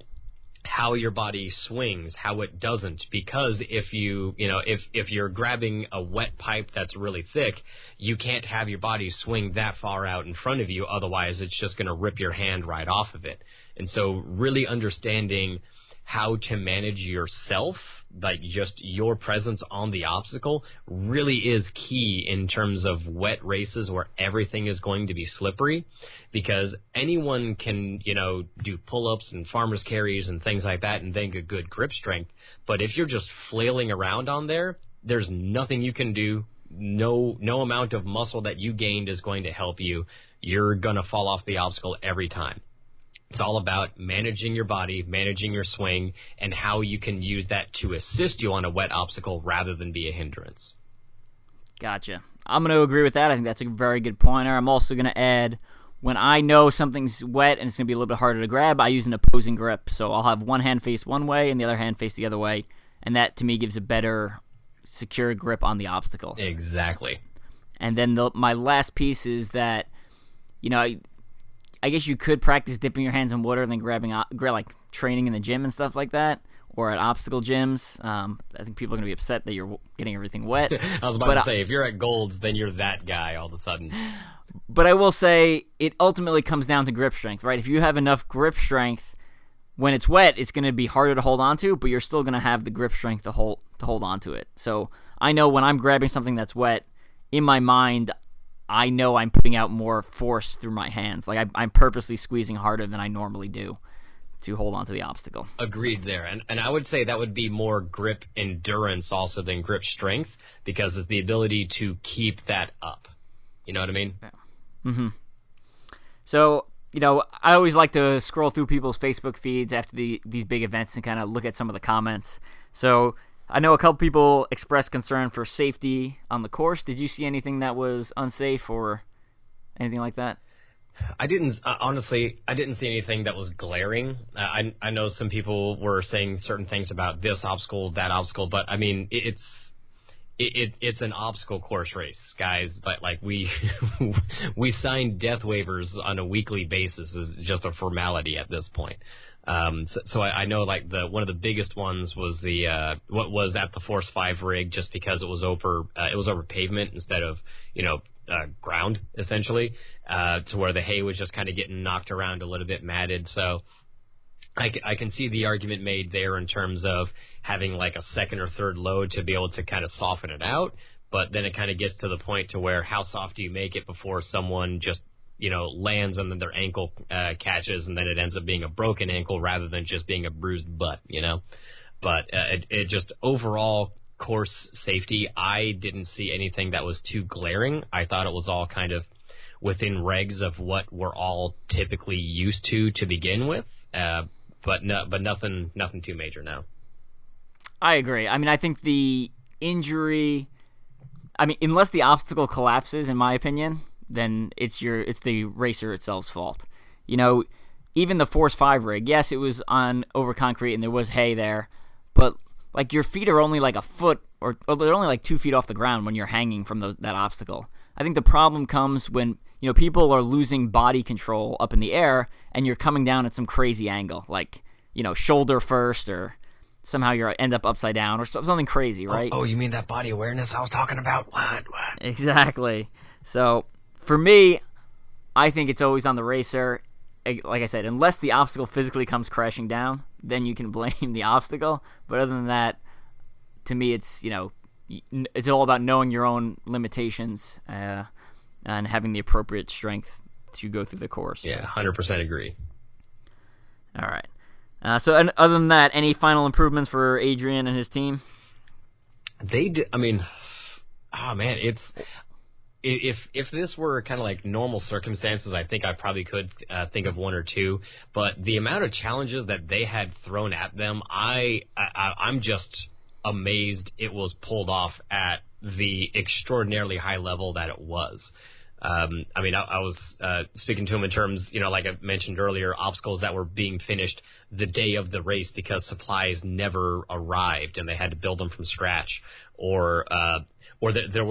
how your body swings, how it doesn't, because if you're grabbing a wet pipe that's really thick, you can't have your body swing that far out in front of you, otherwise it's just going to rip your hand right off of it. And so really understanding how to manage yourself, like just your presence on the obstacle, really is key in terms of wet races where everything is going to be slippery, because anyone can, do pull-ups and farmer's carries and things like that and then get good grip strength. But if you're just flailing around on there, there's nothing you can do. No amount of muscle that you gained is going to help you. You're going to fall off the obstacle every time. It's all about managing your body, managing your swing, and how you can use that to assist you on a wet obstacle rather than be a hindrance. Gotcha. I'm going to agree with that. I think that's a very good pointer. I'm also going to add, when I know something's wet and it's going to be a little bit harder to grab, I use an opposing grip. So I'll have one hand face one way and the other hand face the other way, and that, to me, gives a better secure grip on the obstacle. Exactly. And then my last piece is that, I guess you could practice dipping your hands in water and then grabbing, like training in the gym and stuff like that, or at obstacle gyms. I think people are going to be upset that you're getting everything wet. I was about to say, if you're at Gold's, then you're that guy all of a sudden. But I will say, it ultimately comes down to grip strength, right? If you have enough grip strength, when it's wet, it's going to be harder to hold on to, but you're still going to have the grip strength to hold on to it. So I know when I'm grabbing something that's wet, in my mind, I know I'm putting out more force through my hands. Like I'm purposely squeezing harder than I normally do to hold on to the obstacle. Agreed there. And I would say that would be more grip endurance also than grip strength, because it's the ability to keep that up. You know what I mean? Yeah. Mm-hmm. So, I always like to scroll through people's Facebook feeds after these big events and kind of look at some of the comments. So I know a couple people expressed concern for safety on the course. Did you see anything that was unsafe or anything like that? I didn't, honestly, I didn't see anything that was glaring. I know some people were saying certain things about this obstacle, that obstacle, but I mean, it's an obstacle course race, guys. Like we sign death waivers on a weekly basis. It's just a formality at this point. So I know like one of the biggest ones was what was at the Force 5 rig, just because it was over pavement instead of ground essentially, to where the hay was just kind of getting knocked around a little bit, matted. So I can see the argument made there in terms of having like a second or third load to be able to kind of soften it out. But then it kind of gets to the point to where how soft do you make it before someone just, lands and then their ankle catches and then it ends up being a broken ankle rather than just being a bruised butt, But it just overall course safety, I didn't see anything that was too glaring. I thought it was all kind of within regs of what we're all typically used to begin with. But nothing too major now. I agree. I mean, I think the injury, unless the obstacle collapses, in my opinion, then it's the racer itself's fault. Even the Force 5 rig, yes, it was on over concrete and there was hay there, but like your feet are only like a foot or they're only like 2 feet off the ground when you're hanging from that obstacle. I think the problem comes when people are losing body control up in the air and you're coming down at some crazy angle, like shoulder first or somehow you end up upside down or something crazy, right? Oh, you mean that body awareness I was talking about? What? Exactly. So for me, I think it's always on the racer. Like I said, unless the obstacle physically comes crashing down, then you can blame the obstacle. But other than that, to me, it's it's all about knowing your own limitations and having the appropriate strength to go through the course. Yeah, 100% agree. All right. So other than that, any final improvements for Adrian and his team? They do. I mean, man, it's if this were kind of like normal circumstances, I think I probably could think of one or two. But the amount of challenges that they had thrown at them, I'm just amazed it was pulled off at the extraordinarily high level that it was. I was speaking to him in terms, like I mentioned earlier, obstacles that were being finished the day of the race because supplies never arrived and they had to build them from scratch, or there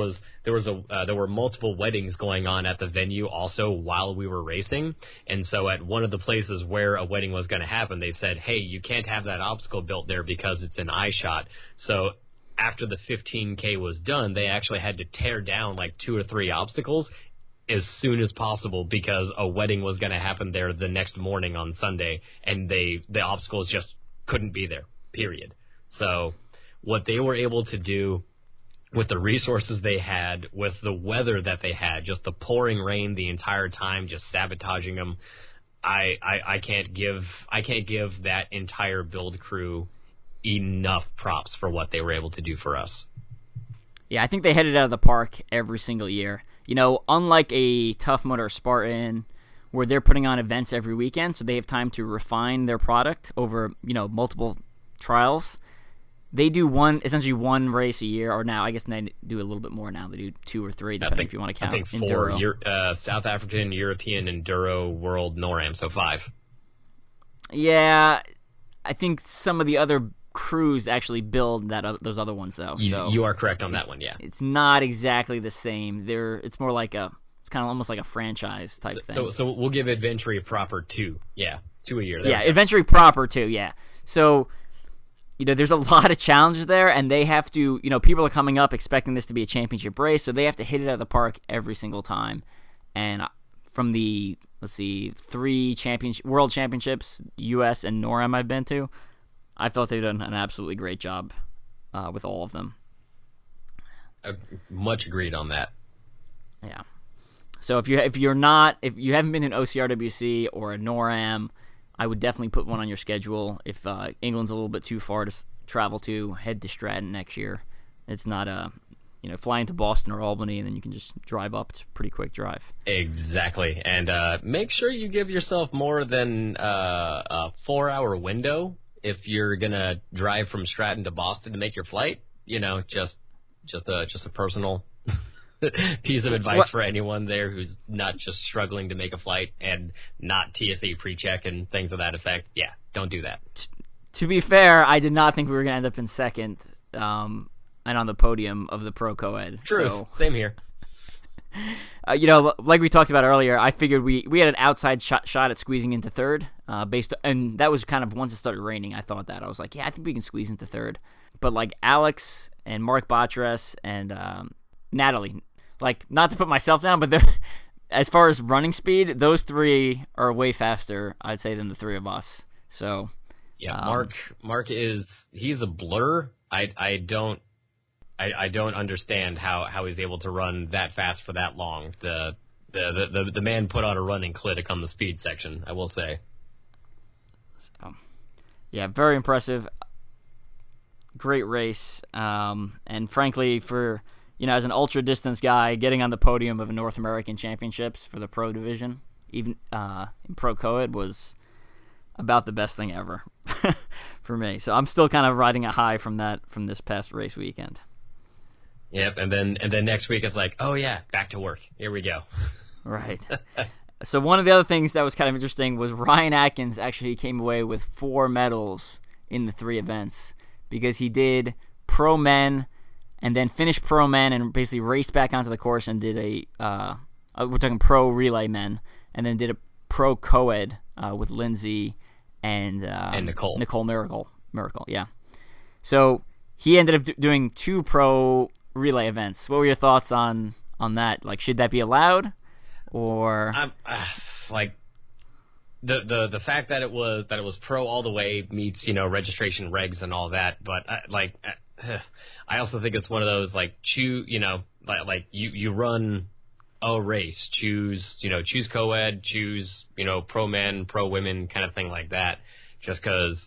were multiple weddings going on at the venue also while we were racing, and so at one of the places where a wedding was going to happen, they said, hey, you can't have that obstacle built there because it's an eye shot. So after the 15K was done, they actually had to tear down like 2 or 3 obstacles as soon as possible because a wedding was going to happen there the next morning on Sunday, and the obstacles just couldn't be there, period. So what they were able to do with the resources they had, with the weather that they had, just the pouring rain the entire time, just sabotaging them, I can't give that entire build crew enough props for what they were able to do for us. Yeah, I think they hit it out of the park every single year. Unlike a Tough Mudder Spartan, where they're putting on events every weekend, so they have time to refine their product over, multiple trials. They do essentially one race a year, or now I guess they do a little bit more now. They do 2 or 3, depending if you want to count. I think 4. Enduro. South African, European, Enduro, World, NORAM, so 5. Yeah, I think some of the other crews actually build those other ones though. You are correct on that one, yeah. It's not exactly the same. It's more like it's kind of almost like a franchise type thing. So we'll give Adventure proper 2. Yeah, 2 a year. Yeah, Adventure proper 2, yeah. So, there's a lot of challenges there, and they have to, people are coming up expecting this to be a championship race, so they have to hit it out of the park every single time. And from the, 3 world championships, US and NORAM I've been to, I thought they've done an absolutely great job with all of them. Much agreed on that. Yeah. So if you haven't been to an OCRWC or a NORAM, I would definitely put one on your schedule. If England's a little bit too far to travel to, head to Stratton next year. It's not flying to Boston or Albany and then you can just drive up. It's a pretty quick drive. Exactly. And make sure you give yourself more than a 4-hour window if you're gonna drive from Stratton to Boston to make your flight. Just a personal piece of advice for anyone there who's not just struggling to make a flight and not TSA pre-check and things of that effect. Yeah, don't do that. To be fair, I did not think we were gonna end up in second and on the podium of the Pro Co-Ed. True. So, same here. Like we talked about earlier, I figured we had an outside shot at squeezing into third, and that was kind of once it started raining. I thought that I was like, yeah, I think we can squeeze into third. But like Alex and Marc Batres and Natalie, like not to put myself down, but as far as running speed, those 3 are way faster, I'd say, than the 3 of us. So yeah, Marc he's a blur. I don't understand how he's able to run that fast for that long. The man put on a running clinic on the speed section, I will say. So, yeah, very impressive. Great race. And frankly, for, as an ultra distance guy, getting on the podium of a North American Championships for the pro division, even in pro co-ed, was about the best thing ever for me. So I'm still kind of riding a high from this past race weekend. Yep, and then next week it's like, oh yeah, back to work. Here we go. Right. So one of the other things that was kind of interesting was Ryan Atkins actually came away with 4 medals in the 3 events because he did pro men and then finished pro men and basically raced back onto the course and did we're talking pro relay men, and then did a pro co-ed with Lindsay and Nicole Miracle, yeah. So he ended up doing 2 pro relay events. What were your thoughts on that? Like, should that be allowed? Or like the fact that it was pro all the way meets registration regs and all that, but I also think it's one of those like you run a race, choose co-ed, choose pro men, pro women kind of thing like that, just because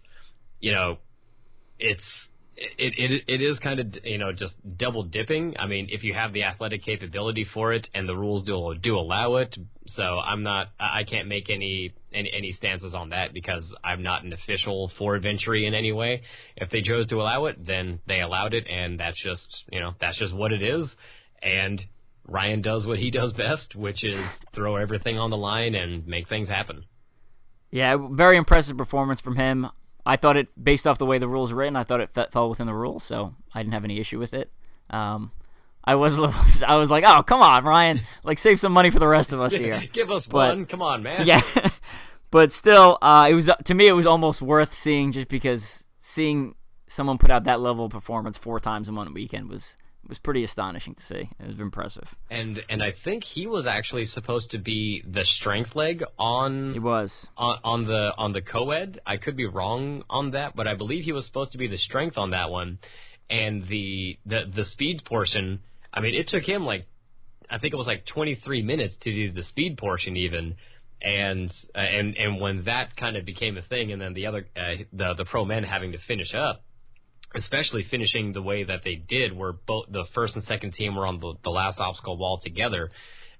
it is kind of just double dipping. I mean, if you have the athletic capability for it and the rules do allow it, so I can't make any stances on that because I'm not an official for Adventure in any way. If they chose to allow it, then they allowed it, and that's just what it is. And Ryan does what he does best, which is throw everything on the line and make things happen. Yeah, very impressive performance from him. I thought it, based off the way the rules are written, I thought it fell within the rules, so I didn't have any issue with it. I was like, oh, come on, Ryan, like save some money for the rest of us here. Give us one, come on, man. Yeah, but still, to me it was almost worth seeing, just because seeing someone put out that level of performance 4 times in one weekend was pretty astonishing to see. It was impressive. And I think he was actually supposed to be the strength leg on. He was on the co-ed. I could be wrong on that, but I believe he was supposed to be the strength on that one. And the speeds portion, I mean, it took him I think it was 23 minutes to do the speed portion even. And when that kind of became a thing, and then the other the pro men having to finish up, especially finishing the way that they did, where both the first and second team were on the last obstacle wall together,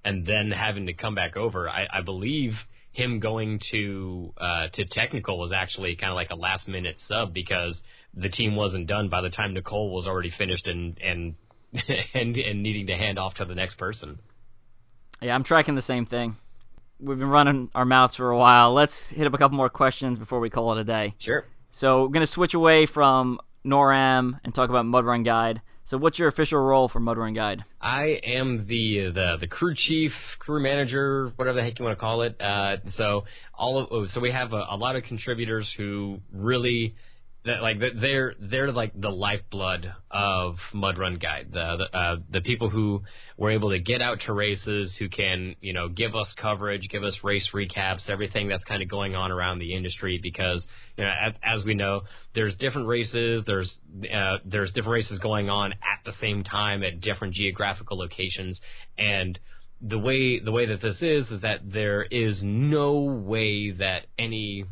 and then having to come back over. I believe him going to technical was actually kind of like a last minute sub, because the team wasn't done by the time Nicole was already finished and needing to hand off to the next person. Yeah, I'm tracking the same thing. We've been running our mouths for a while. Let's hit up a couple more questions before we call it a day. Sure. So we're going to switch away from NORAM and talk about Mud Run Guide. So what's your official role for Mud Run Guide? I am the crew chief, crew manager, whatever the heck you want to call it. So we have a lot of contributors who really they're like the lifeblood of Mud Run Guide. The people who were able to get out to races, who can give us coverage, give us race recaps, everything that's kind of going on around the industry, because as we know, there's different races, there's different races going on at the same time at different geographical locations, and the way that this is that there is no way that any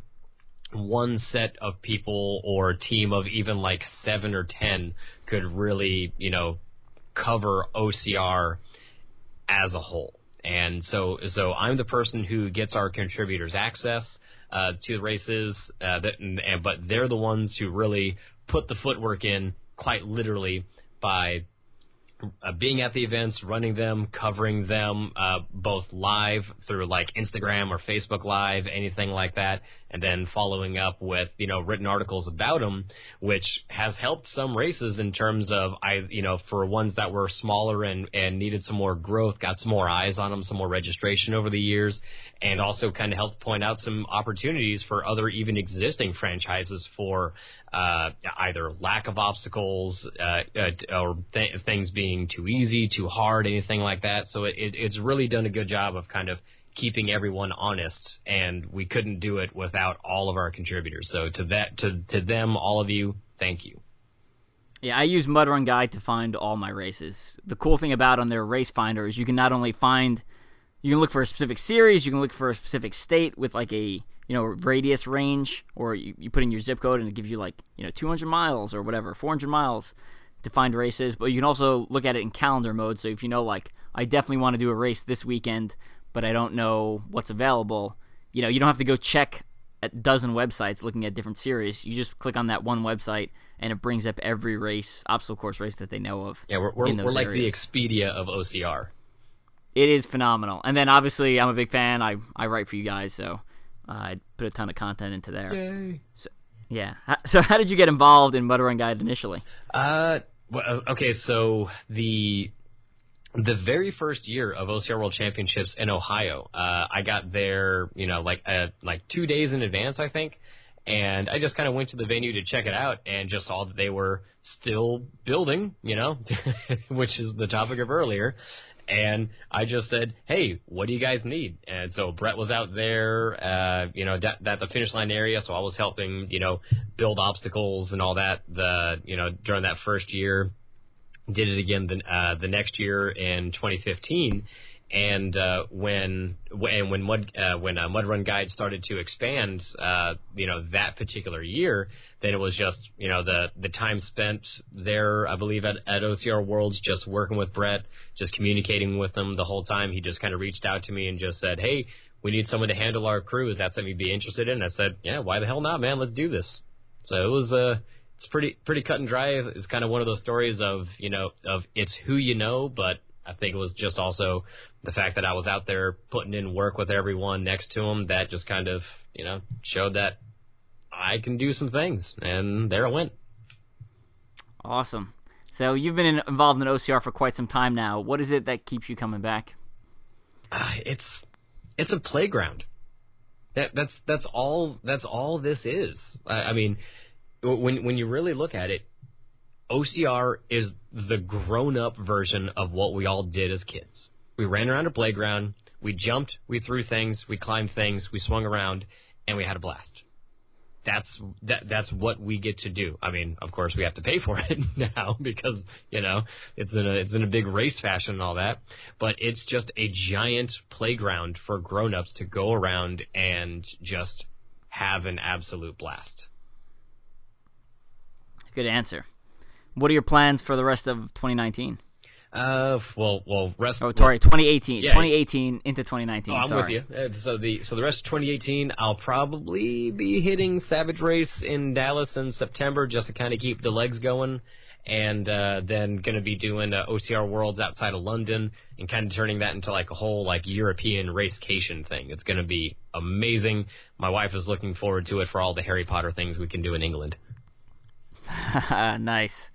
one set of people or team of even 7 or 10 could really, cover OCR as a whole. And so I'm the person who gets our contributors access to the races, but they're the ones who really put the footwork in, quite literally, by being at the events, running them, covering them, both live through Instagram or Facebook Live, anything like that, and then following up with written articles about them, which has helped some races in terms of for ones that were smaller and needed some more growth, got some more eyes on them, some more registration over the years, and also kind of helped point out some opportunities for other even existing franchises for either lack of obstacles or things being too easy, too hard, anything like that. So it's really done a good job of kind of keeping everyone honest, and we couldn't do it without all of our contributors. So to them, all of you, thank you. Yeah, I use Mud Run Guide to find all my races. The cool thing about on their race finder is you can not only you can look for a specific series, you can look for a specific state with like a radius range, or you put in your zip code and it gives you 200 miles or whatever, 400 miles to find races. But you can also look at it in calendar mode. So if I definitely want to do a race this weekend, but I don't know what's available, you don't have to go check a dozen websites looking at different series. You just click on that one website and it brings up every obstacle course race that they know of. Yeah, we're like areas. The Expedia of OCR. It is phenomenal. And then obviously I'm a big fan. I write for you guys, so I put a ton of content into there. Yay. So, yeah. So how did you get involved in Mud Run Guide initially? Okay, so the very first year of OCR World Championships in Ohio, I got there, 2 days in advance, I think, and I just kind of went to the venue to check it out and just saw that they were still building, which is the topic of earlier. And I just said, hey, what do you guys need? And so Brett was out there, at the finish line area, so I was helping, build obstacles and all that, during that first year. Did it again the next year in 2015, and when Mud Run Guide started to expand, that particular year, then it was just the time spent there, I believe at OCR Worlds, just working with Brett, just communicating with him the whole time. He just kind of reached out to me and just said, hey, we need someone to handle our crew. Is that something you'd be interested in? I said, yeah, why the hell not, man? Let's do this. So it was it's pretty cut and dry. It's kind of one of those stories of it's who you know, but I think it was just also the fact that I was out there putting in work with everyone next to him that just kind of, showed that I can do some things, and there it went. Awesome. So you've been involved in OCR for quite some time now. What is it that keeps you coming back? It's a playground. That's all this is. I mean, when you really look at it, OCR is the grown-up version of what we all did as kids. We ran around a playground, we jumped, we threw things, we climbed things, we swung around, and we had a blast. That's what we get to do. I mean, of course, we have to pay for it now because it's in a big race fashion and all that. But it's just a giant playground for grown-ups to go around and just have an absolute blast. Good answer. What are your plans for the rest of 2019? 2018. Yeah. 2018 into 2019. Oh, I'm with you. So the rest of 2018, I'll probably be hitting Savage Race in Dallas in September just to kind of keep the legs going, and then going to be doing OCR Worlds outside of London and kind of turning that into like a whole European racecation thing. It's going to be amazing. My wife is looking forward to it for all the Harry Potter things we can do in England. Nice.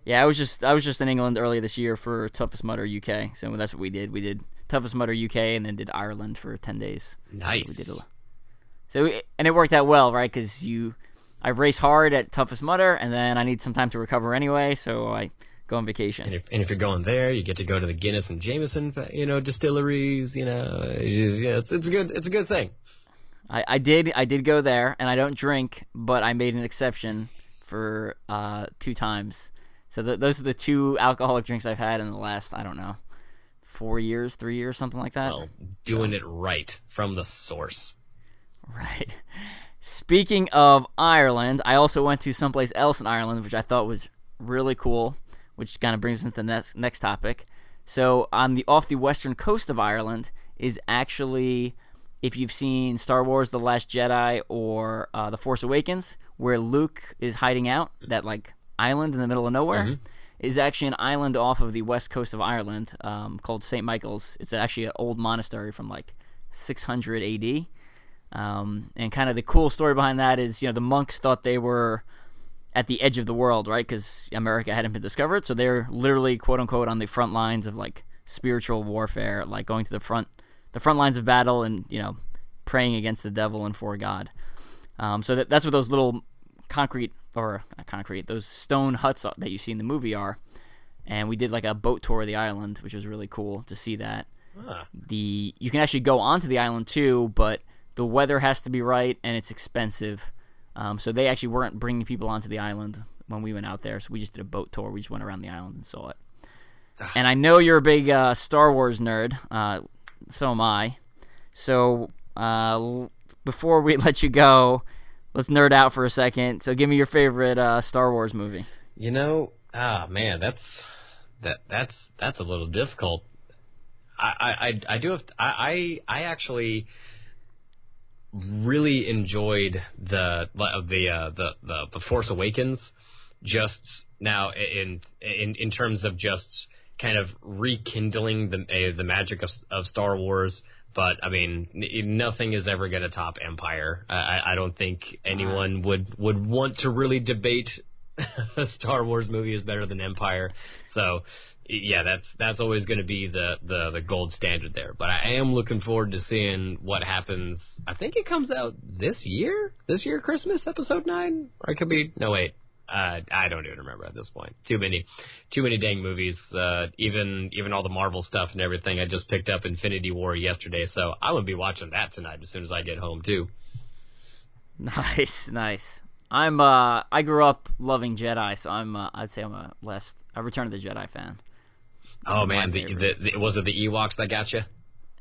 Yeah, I was just in England earlier this year for Toughest Mudder UK. So that's what we did. We did Toughest Mudder UK and then did Ireland for 10 days. Nice. And it worked out well, right? Because I race hard at Toughest Mudder, and then I need some time to recover anyway, so I go on vacation. And if you're going there, you get to go to the Guinness and Jameson, distilleries. It's a good thing. I did go there, and I don't drink, but I made an exception for 2 times. So those are the 2 alcoholic drinks I've had in the last, 4 years, 3 years, something like that. Well, doing it right from the source. Right. Speaking of Ireland, I also went to someplace else in Ireland, which I thought was really cool, which kind of brings us into the next topic. So off the western coast of Ireland is actually, if you've seen Star Wars The Last Jedi or The Force Awakens, where Luke is hiding out, that island in the middle of nowhere, is actually an island off of the west coast of Ireland called St. Michael's. It's actually an old monastery from 600 AD. And kind of the cool story behind that is, the monks thought they were at the edge of the world, right? Because America hadn't been discovered. So they're literally, quote unquote, on the front lines of spiritual warfare, going to the front lines of battle and, praying against the devil and for God. So that's what those little concrete, or not concrete, those stone huts that you see in the movie are. And we did like a boat tour of the island, which was really cool to see that. You can actually go onto the island too, but the weather has to be right and it's expensive. So they actually weren't bringing people onto the island when we went out there. So we just did a boat tour. We just went around the island and saw it. And I know you're a big Star Wars nerd. So am I. So before we let you go, let's nerd out for a second. So give me your favorite Star Wars movie. You know, man, that's a little difficult. I actually really enjoyed the Force Awakens. Just now, in terms of just kind of rekindling the magic of Star Wars. But I mean, nothing is ever going to top Empire. I don't think anyone would want to really debate a Star Wars movie is better than Empire. So yeah, that's always going to be the gold standard there. But I am looking forward to seeing what happens. I think it comes out this year Christmas, Episode 9, or it could be wait. I don't even remember at this point. Too many dang movies. Even all the Marvel stuff and everything. I just picked up Infinity War yesterday, so I'm gonna be watching that tonight as soon as I get home too. Nice. I grew up loving Jedi, so I'd say I'm a Return of the Jedi fan. Oh man, was it the Ewoks that got you?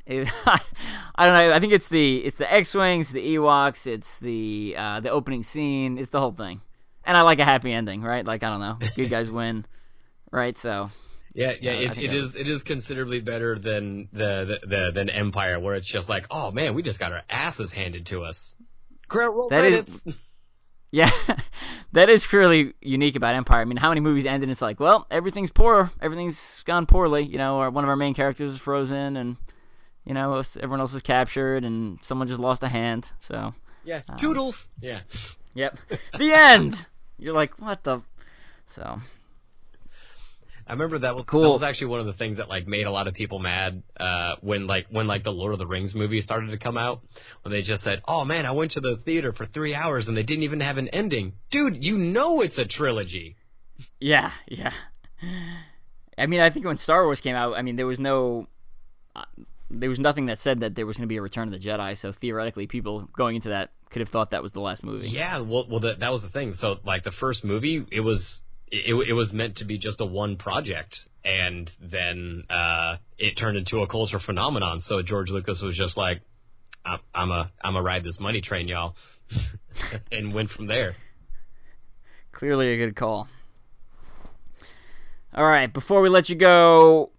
I don't know. I think it's the X-wings, the Ewoks. It's the opening scene. It's the whole thing. And I like a happy ending, right? Like, I don't know, good guys win, right? So yeah. It is considerably better than than Empire, where it's just like, oh man, we just got our asses handed to us. Yeah, that is clearly unique about Empire. I mean, how many movies end and it's like, well, everything's poor, everything's gone poorly. You know, or one of our main characters is frozen, and you know, everyone else is captured, and someone just lost a hand. So yeah, toodles. Yeah. Yep. The end. You're like, what the? So. I remember that was cool. That was actually one of the things that like made a lot of people mad when the Lord of the Rings movie started to come out. When they just said, "Oh man, I went to the theater for 3 hours and they didn't even have an ending." Dude, you know it's a trilogy. Yeah. I mean, I think when Star Wars came out, I mean, there was nothing that said that there was going to be a Return of the Jedi. So theoretically, people going into that could have thought that was the last movie. Yeah, well, that was the thing. So, like, the first movie, it was meant to be just a one project, and then it turned into a cultural phenomenon. So George Lucas was just like, "I'm a ride this money train, y'all," and went from there. Clearly a good call. All right, before we let you go,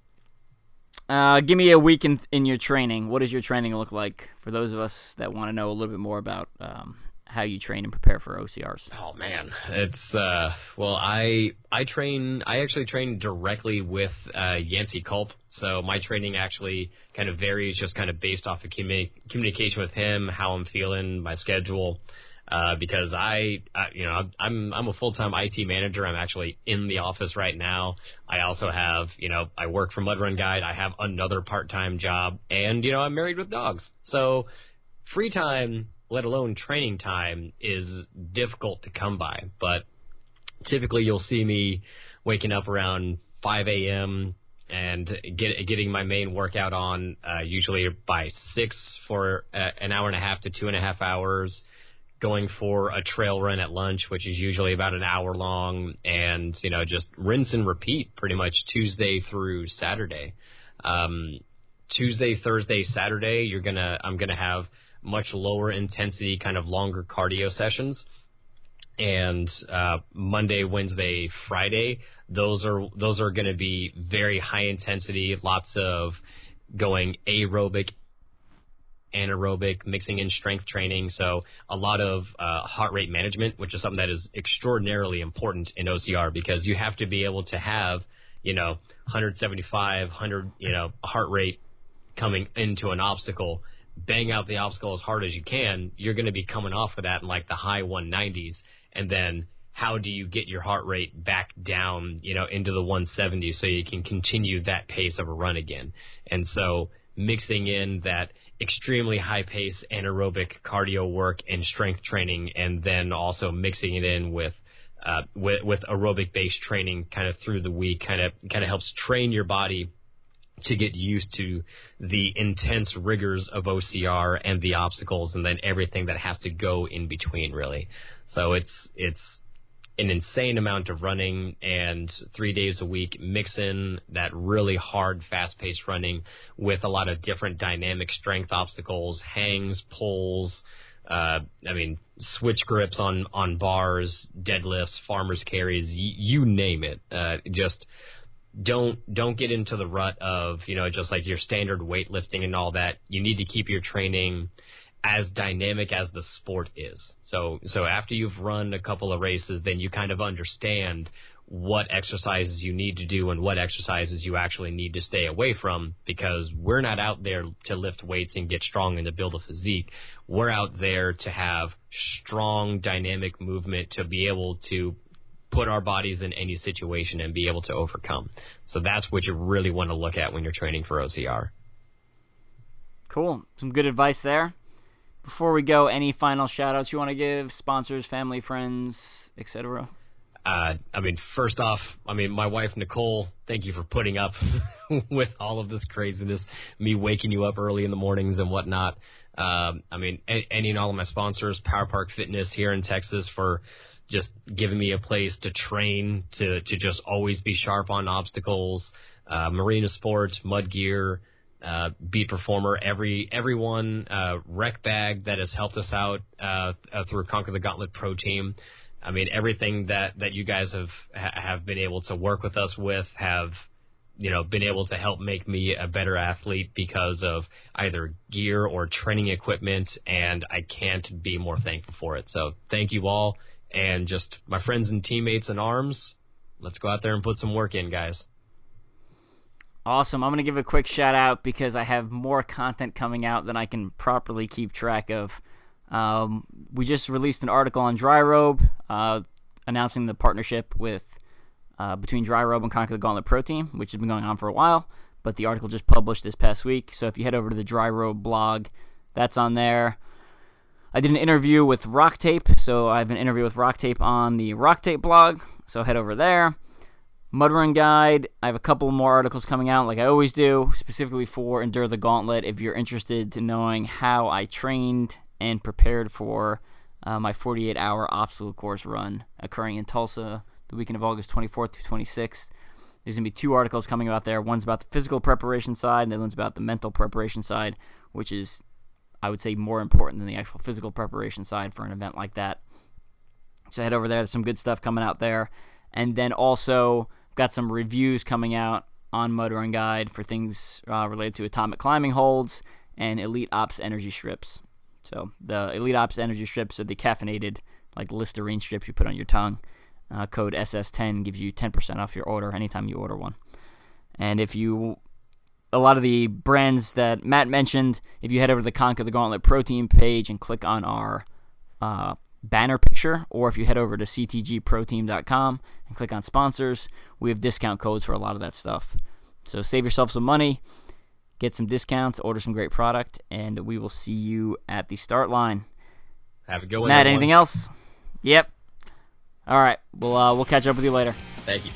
give me a week in your training. What does your training look like for those of us that want to know a little bit more about how you train and prepare for OCRs? Oh man, it's I actually train directly with Yancey Culp, so my training actually kind of varies, just kind of based off of communication with him, how I'm feeling, my schedule. Because I'm a full-time IT manager. I'm actually in the office right now. I also have, I work for Mud Run Guide. I have another part-time job, and, I'm married with dogs. So free time, let alone training time, is difficult to come by. But typically you'll see me waking up around 5 a.m. and getting my main workout on, usually by 6 for an hour and a half to 2.5 hours. Going for a trail run at lunch, which is usually about an hour long, and just rinse and repeat pretty much Tuesday through Saturday. Tuesday, Thursday, Saturday, I'm gonna have much lower intensity, kind of longer cardio sessions, and Monday, Wednesday, Friday, those are gonna be very high intensity, lots of going aerobic, anaerobic, mixing in strength training, so a lot of heart rate management, which is something that is extraordinarily important in OCR, because you have to be able to have 175, 100 heart rate coming into an obstacle, bang out the obstacle as hard as you can. You're going to be coming off of that in like the high 190s, and then how do you get your heart rate back down into the 170s so you can continue that pace of a run again? And so mixing in that extremely high-pace anaerobic cardio work and strength training, and then also mixing it in with aerobic-based training kind of through the week, kind of helps train your body to get used to the intense rigors of OCR and the obstacles, and then everything that has to go in between, really. So it's an insane amount of running, and 3 days a week, mix in that really hard, fast-paced running with a lot of different dynamic strength obstacles, hangs, pulls, switch grips on bars, deadlifts, farmer's carries, you name it. Just don't get into the rut of, just like your standard weightlifting and all that. You need to keep your training as dynamic as the sport is. So after you've run a couple of races, then you kind of understand what exercises you need to do and what exercises you actually need to stay away from, because we're not out there to lift weights and get strong and to build a physique. We're out there to have strong, dynamic movement to be able to put our bodies in any situation and be able to overcome. So that's what you really want to look at when you're training for OCR. Cool. Some good advice there. Before we go, any final shout-outs you want to give? Sponsors, family, friends, etc.? First off, my wife, Nicole, thank you for putting up with all of this craziness, me waking you up early in the mornings and whatnot. Any and all of my sponsors, Power Park Fitness here in Texas, for just giving me a place to train, to just always be sharp on obstacles, Marina Sports, Mud Gear, Beat Performer, everyone, Rec Bag that has helped us out through Conquer the Gauntlet Pro Team. Everything that you guys have been able to work with us with have, been able to help make me a better athlete because of either gear or training equipment, and I can't be more thankful for it. So thank you all, and just my friends and teammates in arms, let's go out there and put some work in, guys. Awesome. I'm going to give a quick shout out because I have more content coming out than I can properly keep track of. We just released an article on Dry Robe, announcing the partnership with between Dry Robe and Conquer the Gauntlet Pro Team, which has been going on for a while, but the article just published this past week. So if you head over to the Dry Robe blog, that's on there. I did an interview with Rock Tape, so I have an interview with Rock Tape on the Rock Tape blog, so head over there. Mud Run Guide, I have a couple more articles coming out like I always do, specifically for Endure the Gauntlet if you're interested in knowing how I trained and prepared for my 48-hour obstacle course run occurring in Tulsa the weekend of August 24th through 26th. There's going to be 2 articles coming out there. One's about the physical preparation side, and the other one's about the mental preparation side, which is, I would say, more important than the actual physical preparation side for an event like that. So head over there. There's some good stuff coming out there. And then also got some reviews coming out on Mud Run Guide for things related to atomic climbing holds and Elite Ops energy strips. So the Elite Ops energy strips are the caffeinated, like Listerine strips you put on your tongue. Code SS10 gives you 10% off your order anytime you order one. And a lot of the brands that Matt mentioned, if you head over to the Conquer the Gauntlet Pro Team page and click on our banner picture, or if you head over to ctgproteam.com and click on sponsors, we have discount codes for a lot of that stuff. So save yourself some money, get some discounts, order some great product, and we will see you at the start line. Have a good one, Matt, everyone. anything else? Yep. All right, we'll catch up with you later. Thank you.